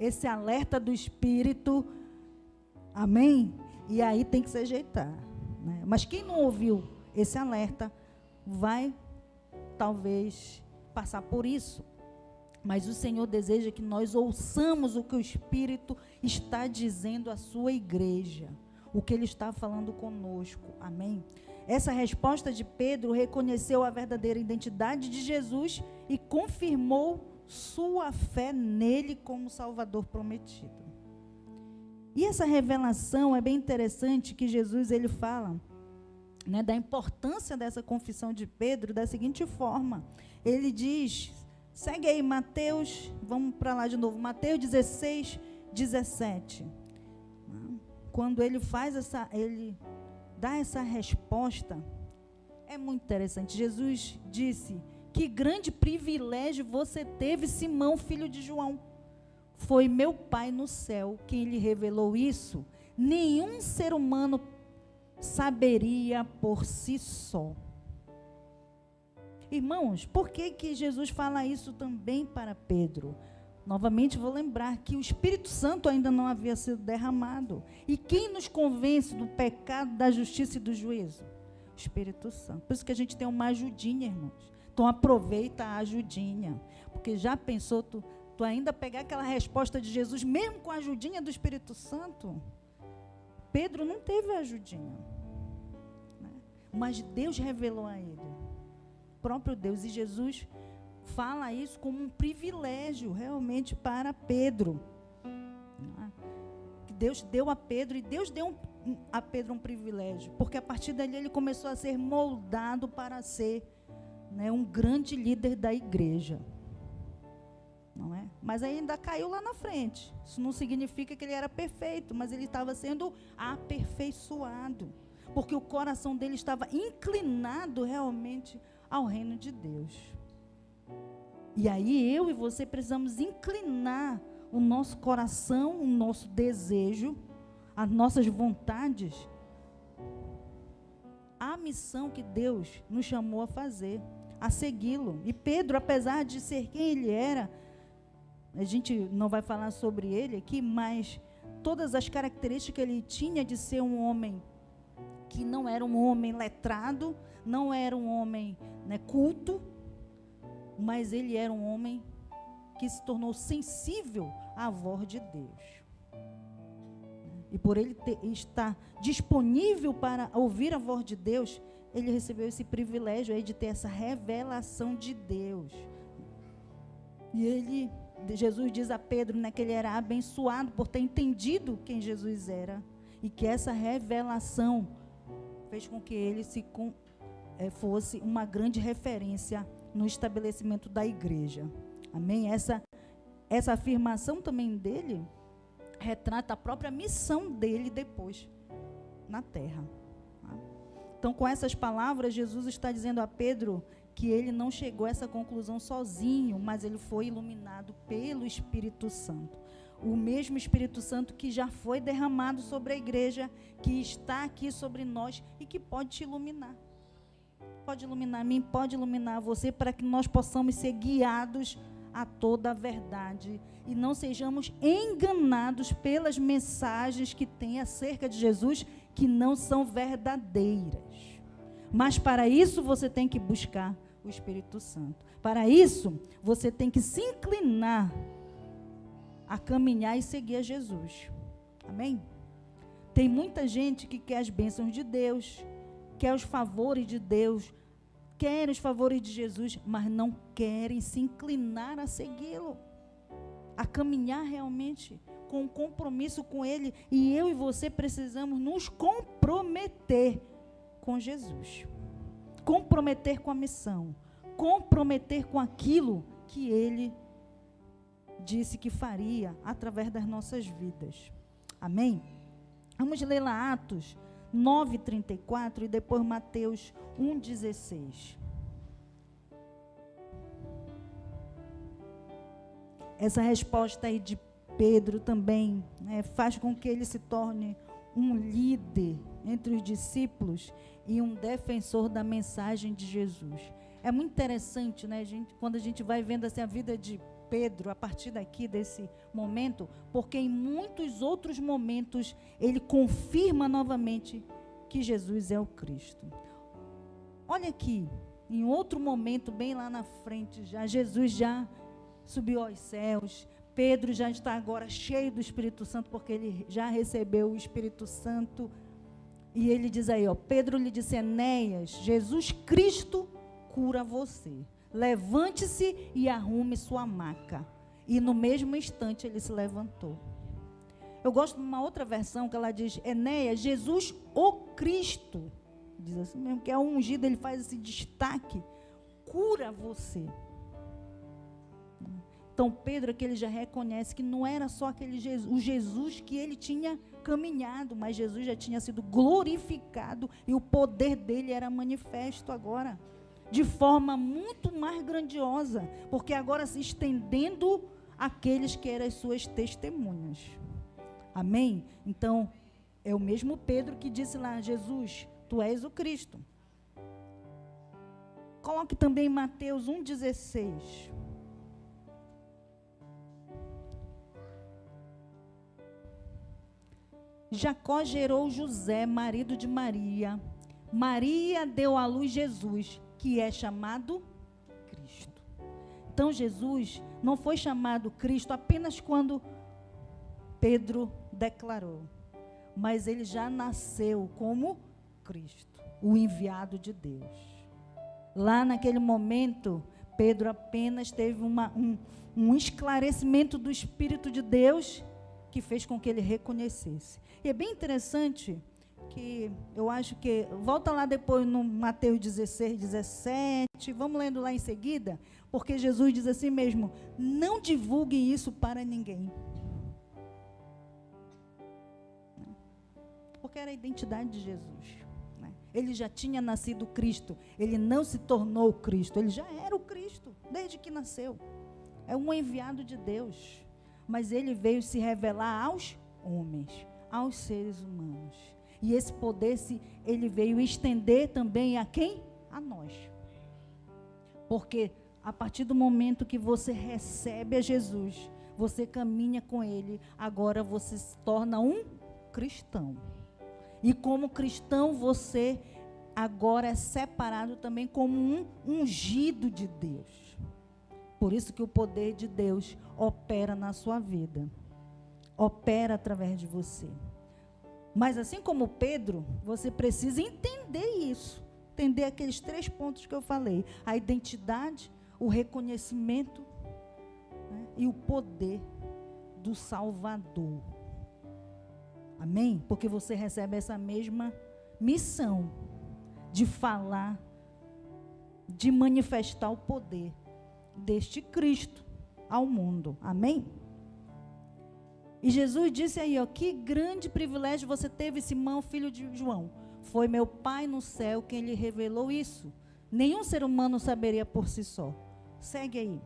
esse alerta do Espírito. Amém? E aí tem que se ajeitar, né? Mas quem não ouviu esse alerta vai talvez passar por isso. Mas o Senhor deseja que nós ouçamos o que o Espírito está dizendo à sua igreja, o que Ele está falando conosco. Amém? Essa resposta de Pedro reconheceu a verdadeira identidade de Jesus e confirmou sua fé nele como Salvador prometido. E essa revelação é bem interessante, que Jesus ele fala, né, da importância dessa confissão de Pedro da seguinte forma. Ele diz, segue aí Mateus, vamos para lá de novo, Mateus 16, 17. Quando ele ele dá essa resposta, é muito interessante. Jesus disse, que grande privilégio você teve, Simão, filho de João. Foi meu Pai no céu quem lhe revelou isso. Nenhum ser humano saberia por si só. Irmãos, por que Jesus fala isso também para Pedro? Novamente vou lembrar que o Espírito Santo ainda não havia sido derramado. E quem nos convence do pecado, da justiça e do juízo? O Espírito Santo. Por isso que a gente tem uma ajudinha, irmãos. Então aproveita a ajudinha. Porque já pensou tu ainda pegar aquela resposta de Jesus, mesmo com a ajudinha do Espírito Santo? Pedro não teve a ajudinha, né? Mas Deus revelou a ele. O próprio Deus. E Jesus fala isso como um privilégio realmente para Pedro. Que Deus deu a Pedro, e Deus deu a Pedro um privilégio, porque a partir dali ele começou a ser moldado para ser, né, um grande líder da igreja. Não é? Mas ainda caiu lá na frente. Isso não significa que ele era perfeito, mas ele estava sendo aperfeiçoado, porque o coração dele estava inclinado realmente ao reino de Deus. E aí eu e você precisamos inclinar o nosso coração, o nosso desejo, as nossas vontades à missão que Deus nos chamou a fazer, a segui-lo. E Pedro, apesar de ser quem ele era, a gente não vai falar sobre ele aqui, mas todas as características que ele tinha de ser um homem que não era um homem letrado, não era um homem, né, culto, mas ele era um homem que se tornou sensível à voz de Deus. E por ele estar disponível para ouvir a voz de Deus, ele recebeu esse privilégio aí de ter essa revelação de Deus. E Jesus diz a Pedro, né, que ele era abençoado por ter entendido quem Jesus era, e que essa revelação fez com que ele fosse uma grande referência no estabelecimento da igreja. Amém? Essa afirmação também dele retrata a própria missão dele depois na terra. Então, com essas palavras, Jesus está dizendo a Pedro que ele não chegou a essa conclusão sozinho, mas ele foi iluminado pelo Espírito Santo. O mesmo Espírito Santo que já foi derramado sobre a igreja, que está aqui sobre nós e que pode te iluminar. Pode iluminar a mim, pode iluminar você, para que nós possamos ser guiados a toda a verdade e não sejamos enganados pelas mensagens que tem acerca de Jesus, que não são verdadeiras. Mas para isso você tem que buscar o Espírito Santo. Para isso você tem que se inclinar a caminhar e seguir a Jesus. Amém? Tem muita gente que quer as bênçãos de Deus, quer os favores de Deus, quer os favores de Jesus, mas não querem se inclinar a segui-lo, a caminhar realmente com um compromisso com Ele. E eu e você precisamos nos comprometer com Jesus, comprometer com a missão, comprometer com aquilo que Ele disse que faria através das nossas vidas. Amém? Vamos ler lá Atos 9:34 e depois Mateus 1:16. Essa resposta aí de Pedro também, né, faz com que ele se torne um líder entre os discípulos e um defensor da mensagem de Jesus. É muito interessante, né, quando a gente vai vendo assim, a vida de Pedro a partir daqui, desse momento, porque em muitos outros momentos ele confirma novamente que Jesus é o Cristo. Olha aqui, em outro momento, bem lá na frente, Jesus já subiu aos céus. Pedro já está agora cheio do Espírito Santo, porque ele já recebeu o Espírito Santo. E ele diz aí, Pedro lhe disse: Enéas, Jesus Cristo cura você. Levante-se e arrume sua maca. E no mesmo instante ele se levantou. Eu gosto de uma outra versão que ela diz: Enéas, Jesus o Cristo. Diz assim mesmo, que é o ungido, ele faz esse destaque. Cura você. Então Pedro aqui ele já reconhece que não era só aquele Jesus, o Jesus que ele tinha caminhado, mas Jesus já tinha sido glorificado e o poder dele era manifesto agora, de forma muito mais grandiosa, porque agora se estendendo àqueles que eram as suas testemunhas. Amém? Então, é o mesmo Pedro que disse lá: Jesus, tu és o Cristo. Coloque também Mateus 1,16. Jacó gerou José, marido de Maria. Maria deu à luz Jesus, que é chamado Cristo. Então Jesus não foi chamado Cristo apenas quando Pedro declarou, mas ele já nasceu como Cristo, o enviado de Deus. Lá naquele momento, Pedro apenas teve um esclarecimento do Espírito de Deus que fez com que ele reconhecesse. E é bem interessante que eu acho que, volta lá depois no Mateus 16, 17, vamos lendo lá em seguida, porque Jesus diz assim mesmo: não divulguem isso para ninguém. Porque era a identidade de Jesus. Né? Ele já tinha nascido Cristo, ele não se tornou Cristo, ele já era o Cristo, desde que nasceu. É um enviado de Deus, mas ele veio se revelar aos homens, aos seres humanos. E esse poder, ele veio estender também a quem? A nós. Porque a partir do momento que você recebe a Jesus, você caminha com ele, agora você se torna um cristão. E como cristão, você agora é separado também como um ungido de Deus. Por isso que o poder de Deus opera na sua vida. Opera através de você. Mas assim como Pedro, você precisa entender isso. Entender aqueles 3 pontos que eu falei. A identidade, o reconhecimento, né, e o poder do Salvador. Amém? Porque você recebe essa mesma missão de falar, de manifestar o poder deste Cristo ao mundo. Amém? E Jesus disse aí, que grande privilégio você teve, Simão, filho de João. Foi meu Pai no céu quem lhe revelou isso. Nenhum ser humano saberia por si só. Segue aí.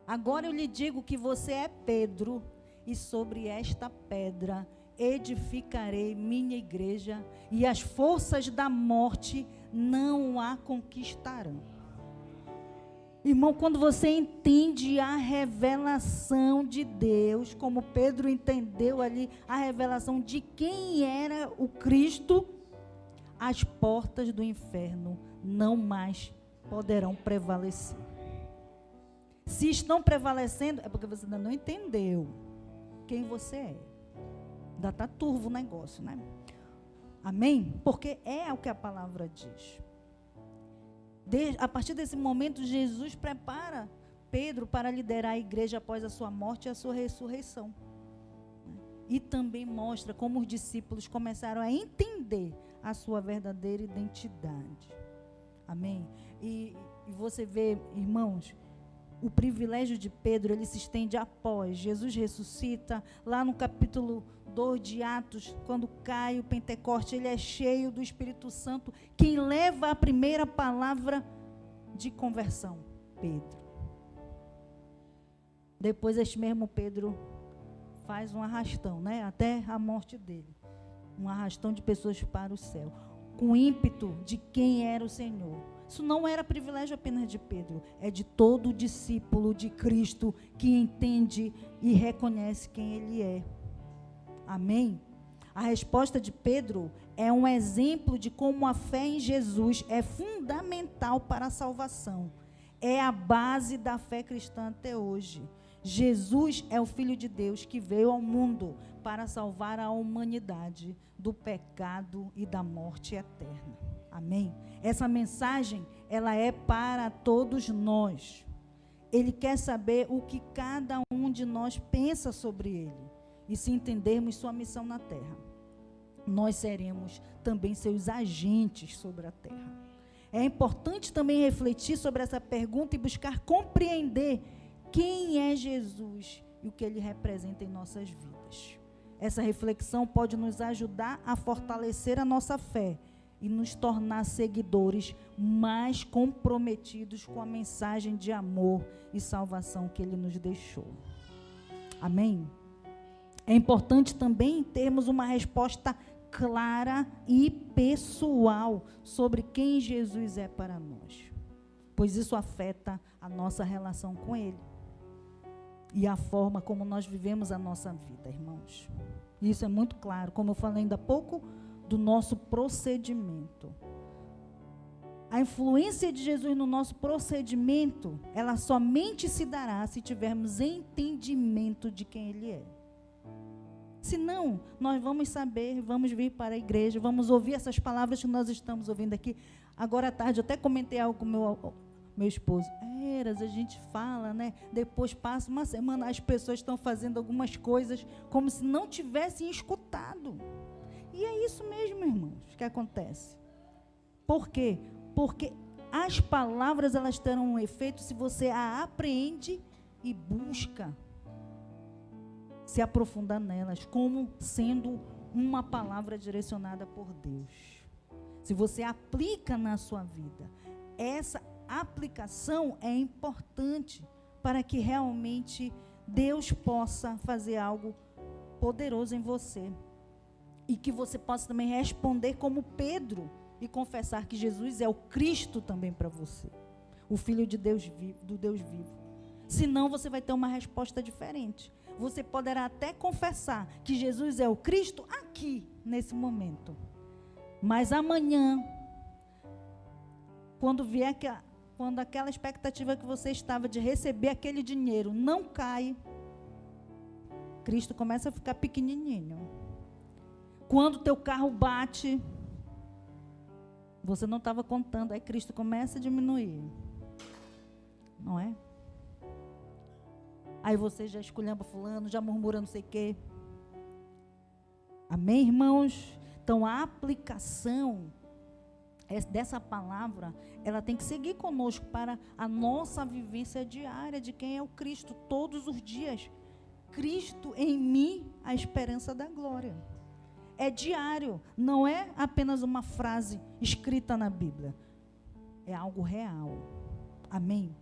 Agora eu lhe digo que você é Pedro, e sobre esta pedra edificarei minha igreja, e as forças da morte não a conquistarão. Irmão, quando você entende a revelação de Deus, como Pedro entendeu ali a revelação de quem era o Cristo, as portas do inferno não mais poderão prevalecer. Se estão prevalecendo, é porque você ainda não entendeu quem você é. Ainda está turvo o negócio, né? Amém? Porque é o que a palavra diz. A partir desse momento, Jesus prepara Pedro para liderar a igreja após a sua morte e a sua ressurreição. E também mostra como os discípulos começaram a entender a sua verdadeira identidade. Amém? E você vê, irmãos, o privilégio de Pedro, ele se estende após Jesus ressuscita, lá no capítulo 2 de Atos, quando cai o Pentecoste, ele é cheio do Espírito Santo. Quem leva a primeira palavra de conversão? Pedro. Depois este mesmo Pedro faz um arrastão, né? Até a morte dele. Um arrastão de pessoas para o céu, com ímpeto de quem era o Senhor. Isso não era privilégio apenas de Pedro, é de todo discípulo de Cristo que entende e reconhece quem ele é. Amém? A resposta de Pedro é um exemplo de como a fé em Jesus é fundamental para a salvação. É a base da fé cristã até hoje. Jesus é o Filho de Deus que veio ao mundo para salvar a humanidade do pecado e da morte eterna. Amém? Essa mensagem, ela é para todos nós. Ele quer saber o que cada um de nós pensa sobre ele. E se entendermos sua missão na terra, nós seremos também seus agentes sobre a terra. É importante também refletir sobre essa pergunta e buscar compreender quem é Jesus e o que ele representa em nossas vidas. Essa reflexão pode nos ajudar a fortalecer a nossa fé e nos tornar seguidores mais comprometidos com a mensagem de amor e salvação que ele nos deixou. Amém? É importante também termos uma resposta clara e pessoal sobre quem Jesus é para nós, pois isso afeta a nossa relação com ele e a forma como nós vivemos a nossa vida, irmãos. Isso é muito claro, como eu falei ainda há pouco, do nosso procedimento. A influência de Jesus no nosso procedimento, ela somente se dará se tivermos entendimento de quem ele é. Senão, nós vamos saber, vamos vir para a igreja, vamos ouvir essas palavras que nós estamos ouvindo aqui. Agora à tarde, eu até comentei algo com meu esposo. A gente fala, né? Depois passa uma semana, as pessoas estão fazendo algumas coisas como se não tivessem escutado. E é isso mesmo, irmãos, que acontece. Por quê? Porque as palavras, elas terão um efeito se você a apreende e busca se aprofundar nelas, como sendo uma palavra direcionada por Deus. Se você aplica na sua vida, essa aplicação é importante para que realmente Deus possa fazer algo poderoso em você. E que você possa também responder como Pedro e confessar que Jesus é o Cristo também para você, o Filho de Deus vivo, do Deus vivo. Senão você vai ter uma resposta diferente. Você poderá até confessar que Jesus é o Cristo aqui, nesse momento. Mas amanhã, quando aquela expectativa que você estava de receber aquele dinheiro não cai, Cristo começa a ficar pequenininho. Quando o teu carro bate, você não estava contando, aí Cristo começa a diminuir. Não é? Aí você já esculhamba fulano, já murmura não sei o quê. Amém, irmãos? Então, a aplicação dessa palavra, ela tem que seguir conosco para a nossa vivência diária de quem é o Cristo, todos os dias. Cristo em mim, a esperança da glória. É diário, não é apenas uma frase escrita na Bíblia. É algo real. Amém?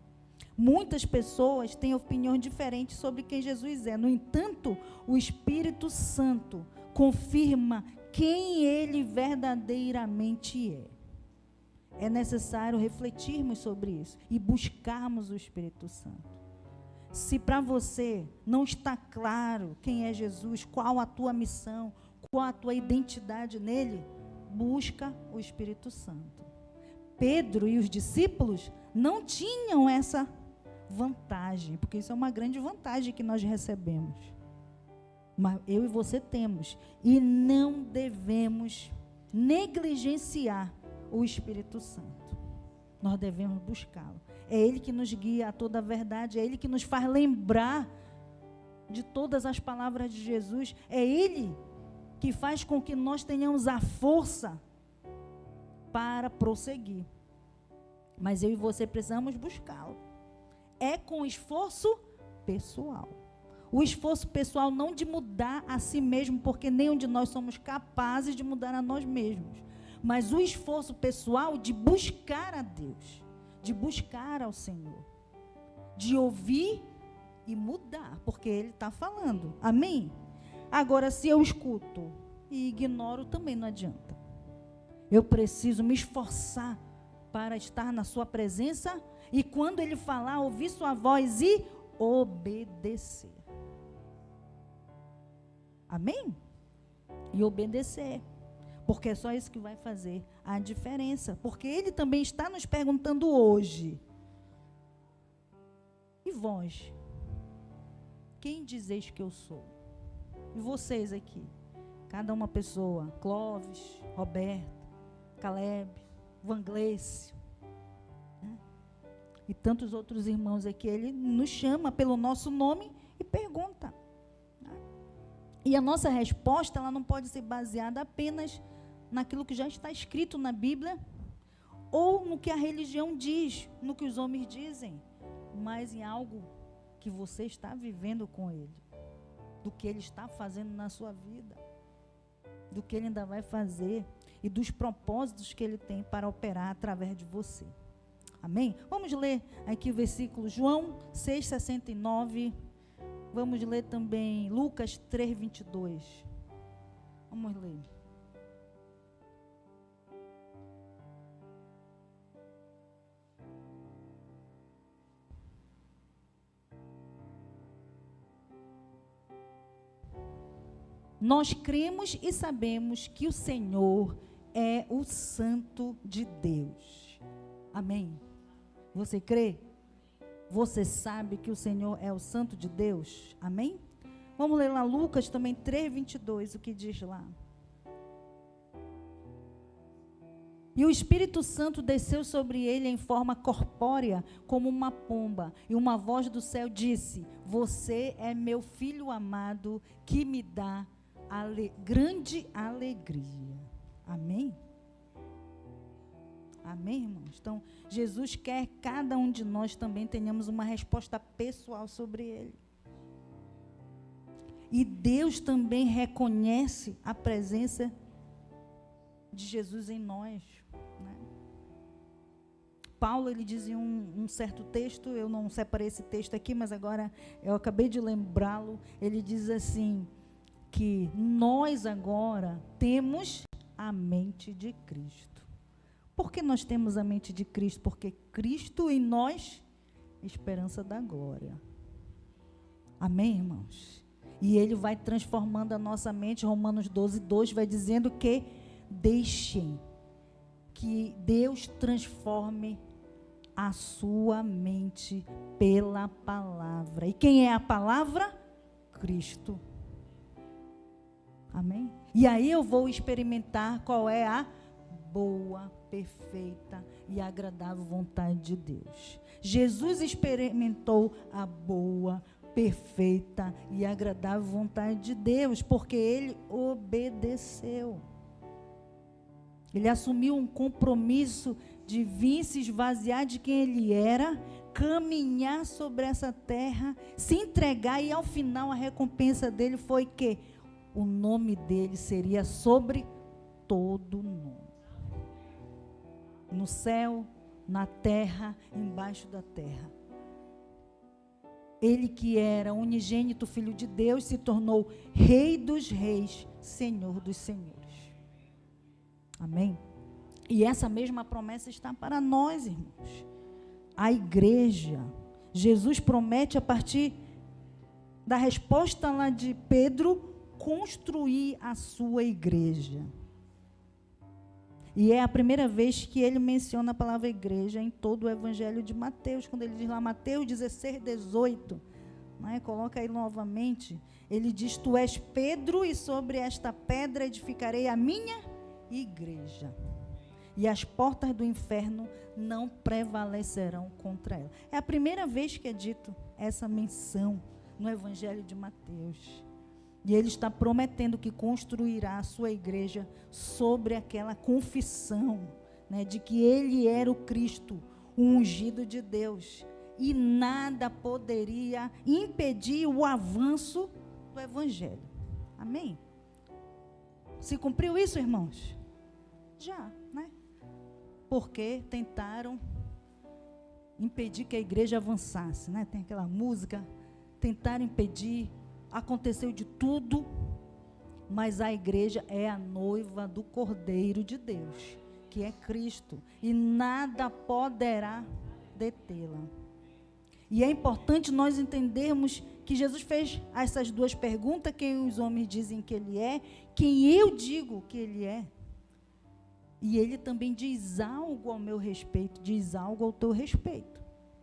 Muitas pessoas têm opiniões diferentes sobre quem Jesus é. No entanto, o Espírito Santo confirma quem ele verdadeiramente é. É necessário refletirmos sobre isso e buscarmos o Espírito Santo. Se para você não está claro quem é Jesus, qual a tua missão, qual a tua identidade nele, busca o Espírito Santo. Pedro e os discípulos não tinham essa vantagem, porque isso é uma grande vantagem que nós recebemos. Mas eu e você temos, e não devemos negligenciar o Espírito Santo. Nós devemos buscá-lo. É ele que nos guia a toda a verdade, é ele que nos faz lembrar de todas as palavras de Jesus, é ele que faz com que nós tenhamos a força para prosseguir. Mas eu e você precisamos buscá-lo. é com esforço pessoal. O esforço pessoal não de mudar a si mesmo, porque nenhum de nós somos capazes de mudar a nós mesmos. Mas o esforço pessoal de buscar a Deus, de buscar ao Senhor, de ouvir e mudar, porque Ele está falando. Amém? Agora, se eu escuto e ignoro, também não adianta. Eu preciso me esforçar para estar na sua presença e quando Ele falar, ouvir sua voz e obedecer. Amém? E obedecer. Porque é só isso que vai fazer a diferença. Porque Ele também está nos perguntando hoje. E vós? Quem dizeis que eu sou? E vocês aqui? Cada uma pessoa. Clóvis, Roberto, Caleb, Vanglês, né? E tantos outros irmãos aqui. Ele nos chama pelo nosso nome e pergunta. E a nossa resposta, ela não pode ser baseada apenas naquilo que já está escrito na Bíblia, ou no que a religião diz, no que os homens dizem, mas em algo que você está vivendo com Ele, do que Ele está fazendo na sua vida, do que Ele ainda vai fazer, e dos propósitos que Ele tem para operar através de você. Amém? Vamos ler aqui o versículo João 6,69. Vamos ler também Lucas 3,22. Vamos ler. Nós cremos e sabemos que o Senhor é o Santo de Deus. Amém? Você crê? Você sabe que o Senhor é o Santo de Deus? Amém? Vamos ler lá Lucas também 3,22, o que diz lá. E o Espírito Santo desceu sobre ele em forma corpórea, como uma pomba, e uma voz do céu disse: você é meu filho amado, que me dá grande alegria. Amém? Amém, irmãos? Então, Jesus quer que cada um de nós também tenhamos uma resposta pessoal sobre Ele. E Deus também reconhece a presença de Jesus em nós, né? Paulo, ele diz em um certo texto, eu não separei esse texto aqui, mas agora eu acabei de lembrá-lo. Ele diz assim, que nós agora temos a mente de Cristo. Por que nós temos a mente de Cristo? Porque Cristo em nós, esperança da glória. Amém, irmãos? E Ele vai transformando a nossa mente. Romanos 12:2 vai dizendo que deixem que Deus transforme a sua mente pela palavra. E quem é a palavra? Cristo. Amém? E aí eu vou experimentar qual é a boa, perfeita e agradável vontade de Deus. Jesus experimentou a boa, perfeita e agradável vontade de Deus, porque Ele obedeceu. Ele assumiu um compromisso de vir se esvaziar de quem Ele era, caminhar sobre essa terra, se entregar, e ao final a recompensa dele foi que o nome dele seria sobre todo nome. No céu, na terra, embaixo da terra. Ele que era unigênito Filho de Deus se tornou Rei dos Reis, Senhor dos Senhores. Amém? E essa mesma promessa está para nós, irmãos. A igreja, Jesus promete a partir da resposta lá de Pedro, construir a sua igreja. E é a primeira vez que ele menciona a palavra igreja em todo o evangelho de Mateus, quando ele diz lá, Mateus 16:18, né? Coloca aí novamente, ele diz, tu és Pedro e sobre esta pedra edificarei a minha igreja. E as portas do inferno não prevalecerão contra ela. É a primeira vez que é dito essa menção no evangelho de Mateus. E ele está prometendo que construirá a sua igreja sobre aquela confissão, né, de que ele era o Cristo, o ungido de Deus. e nada poderia impedir o avanço do evangelho. Amém? Se cumpriu isso, irmãos? Já, né? Porque tentaram impedir que a igreja avançasse, né? Tem aquela música, tentaram impedir, aconteceu de tudo, mas a igreja é a noiva do Cordeiro de Deus, que é Cristo, e nada poderá detê-la. E é importante nós entendermos que Jesus fez essas duas perguntas: quem os homens dizem que ele é, quem eu digo que ele é. E ele também diz algo ao meu respeito, diz algo ao teu respeito,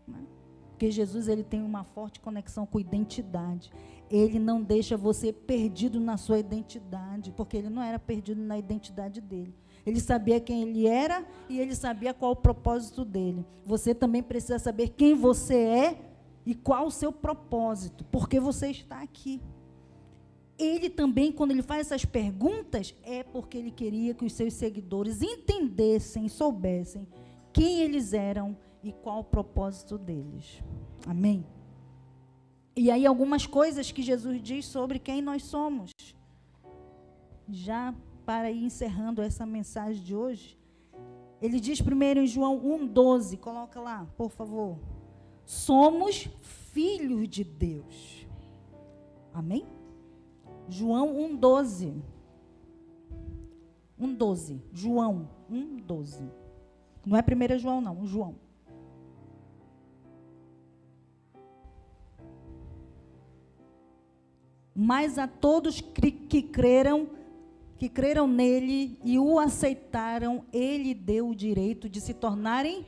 né? Porque Jesus, ele tem uma forte conexão com identidade. Ele não deixa você perdido na sua identidade, porque ele não era perdido na identidade dele. Ele sabia quem ele era e ele sabia qual o propósito dele. Você também precisa saber quem você é e qual o seu propósito, porque você está aqui. Ele também, quando ele faz essas perguntas, é porque ele queria que os seus seguidores entendessem, soubessem quem eles eram e qual o propósito deles. Amém? E aí algumas coisas que Jesus diz sobre quem nós somos. Já para ir encerrando essa mensagem de hoje, ele diz primeiro em João 1,12, coloca lá, por favor. Somos filhos de Deus. Amém? João 1,12. 1,12. João 1,12. Não é 1 João, não. João. Mas a todos que creram nele e o aceitaram, ele deu o direito de se tornarem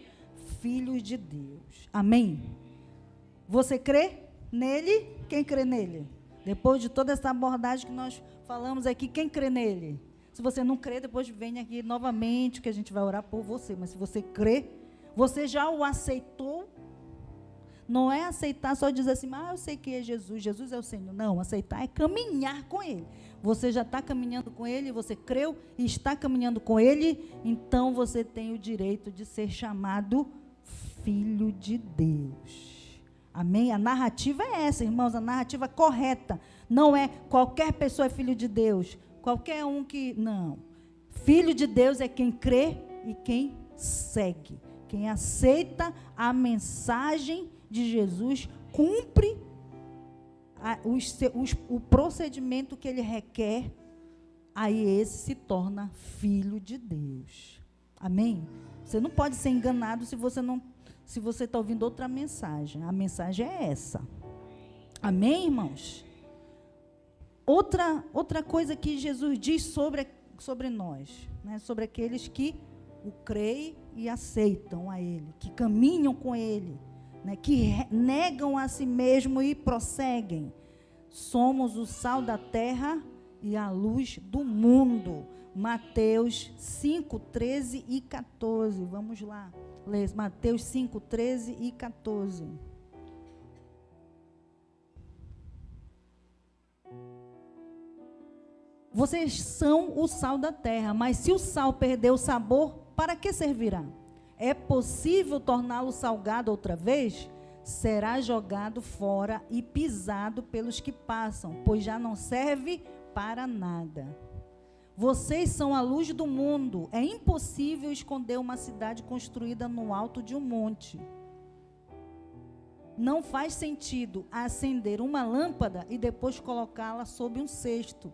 filhos de Deus. Amém? Você crê nele? Quem crê nele? Depois de toda essa abordagem que nós falamos aqui, quem crê nele? Se você não crê, depois vem aqui novamente, que a gente vai orar por você. Mas se você crê, você já o aceitou. Não é aceitar só dizer assim, eu sei que é Jesus, Jesus é o Senhor. Não, aceitar é caminhar com ele. Você já está caminhando com ele, você creu e está caminhando com ele, então você tem o direito de ser chamado filho de Deus. Amém? A narrativa é essa, irmãos, a narrativa correta. Não é qualquer pessoa é filho de Deus, qualquer um que... Não. Filho de Deus é quem crê e quem segue. Quem aceita a mensagem de Jesus, cumpre o procedimento que ele requer, aí esse se torna filho de Deus. Amém? Você não pode ser enganado se você está ouvindo outra mensagem. A mensagem é essa. Amém, irmãos? Outra coisa que Jesus diz sobre nós, né? Sobre aqueles que o creem e aceitam a ele, que caminham com ele, né? Que negam a si mesmo e prosseguem. Somos o sal da terra e a luz do mundo. Mateus 5, 13 e 14. Vamos lá. Lê Mateus 5, 13 e 14. Vocês são o sal da terra, mas se o sal perder o sabor, para que servirá? É possível torná-lo salgado outra vez? Será jogado fora e pisado pelos que passam, pois já não serve para nada. Vocês são a luz do mundo. É impossível esconder uma cidade construída no alto de um monte. Não faz sentido acender uma lâmpada e depois colocá-la sob um cesto.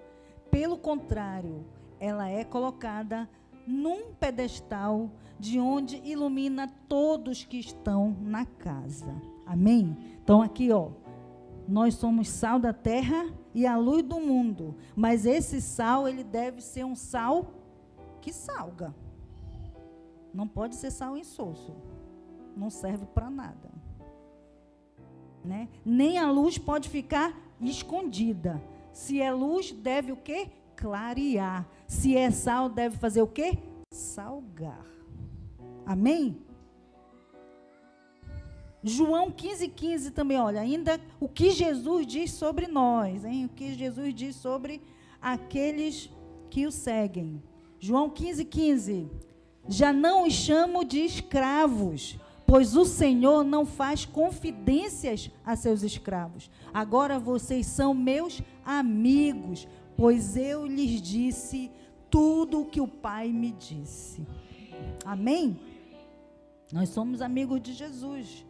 Pelo contrário, ela é colocada num pedestal de onde ilumina todos que estão na casa. Amém? Então aqui, nós somos sal da terra e a luz do mundo. Mas esse sal, ele deve ser um sal que salga. Não pode ser sal insosso. Não serve para nada. Né? Nem a luz pode ficar escondida. Se é luz, deve o quê? Clarear. Se é sal, deve fazer o quê? Salgar. Amém? João 15:15 também, olha, ainda o que Jesus diz sobre nós, hein? O que Jesus diz sobre aqueles que o seguem. João 15:15. Já não os chamo de escravos, pois o Senhor não faz confidências a seus escravos. Agora vocês são meus amigos, pois eu lhes disse tudo o que o Pai me disse. Amém? Nós somos amigos de Jesus.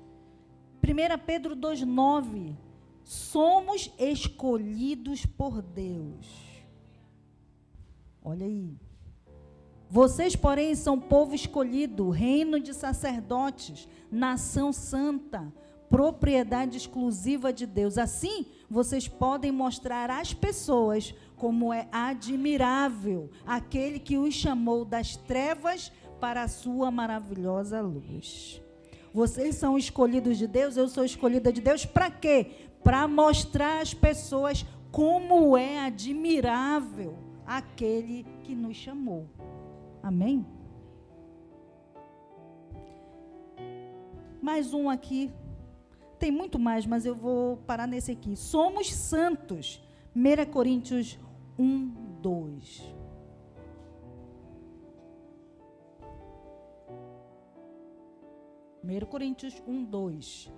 1 Pedro 2,9. Somos escolhidos por Deus. Olha aí. Vocês, porém, são povo escolhido, reino de sacerdotes, nação santa, propriedade exclusiva de Deus. Assim, vocês podem mostrar às pessoas como é admirável aquele que os chamou das trevas para a sua maravilhosa luz. Vocês são escolhidos de Deus, eu sou escolhida de Deus, para quê? Para mostrar às pessoas como é admirável aquele que nos chamou. Amém? Mais um aqui. Tem muito mais, mas eu vou parar nesse aqui. Somos santos. 1 Coríntios 1:2. Coríntios 1:2.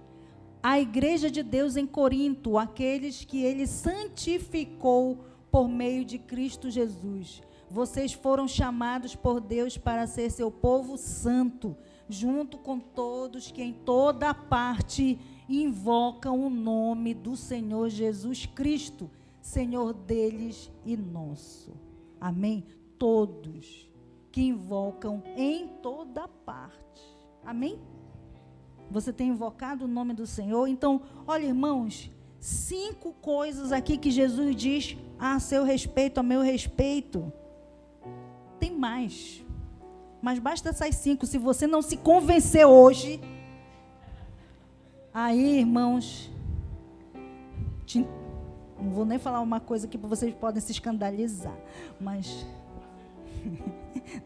A igreja de Deus em Corinto, aqueles que ele santificou por meio de Cristo Jesus. Vocês foram chamados por Deus para ser seu povo santo, junto com todos que em toda parte invocam o nome do Senhor Jesus Cristo, Senhor deles e nosso. Amém? Todos que invocam em toda parte. Amém? Você tem invocado o nome do Senhor? Então, olha, irmãos, 5 coisas aqui que Jesus diz a seu respeito, a meu respeito. Tem mais, mas basta essas 5. Se você não se convencer hoje, aí, irmãos, não vou nem falar uma coisa que vocês podem se escandalizar, mas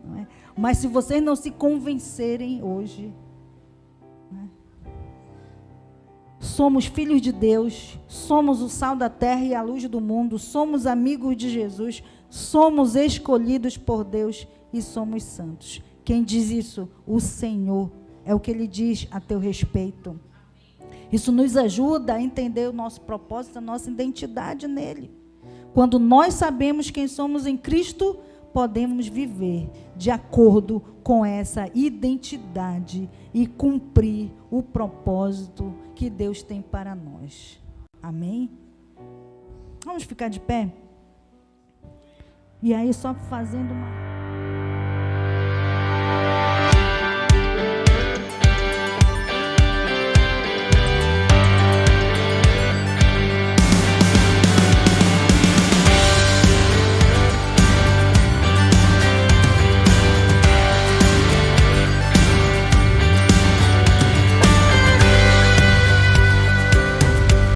não é? Mas se vocês não se convencerem hoje, né? Somos filhos de Deus, somos o sal da terra e a luz do mundo, somos amigos de Jesus, somos escolhidos por Deus e somos santos. Quem diz isso? O Senhor. É o que Ele diz a teu respeito. Isso nos ajuda a entender o nosso propósito, a nossa identidade nele. Quando nós sabemos quem somos em Cristo, podemos viver de acordo com essa identidade e cumprir o propósito que Deus tem para nós. Amém? Vamos ficar de pé? E aí, só fazendo uma...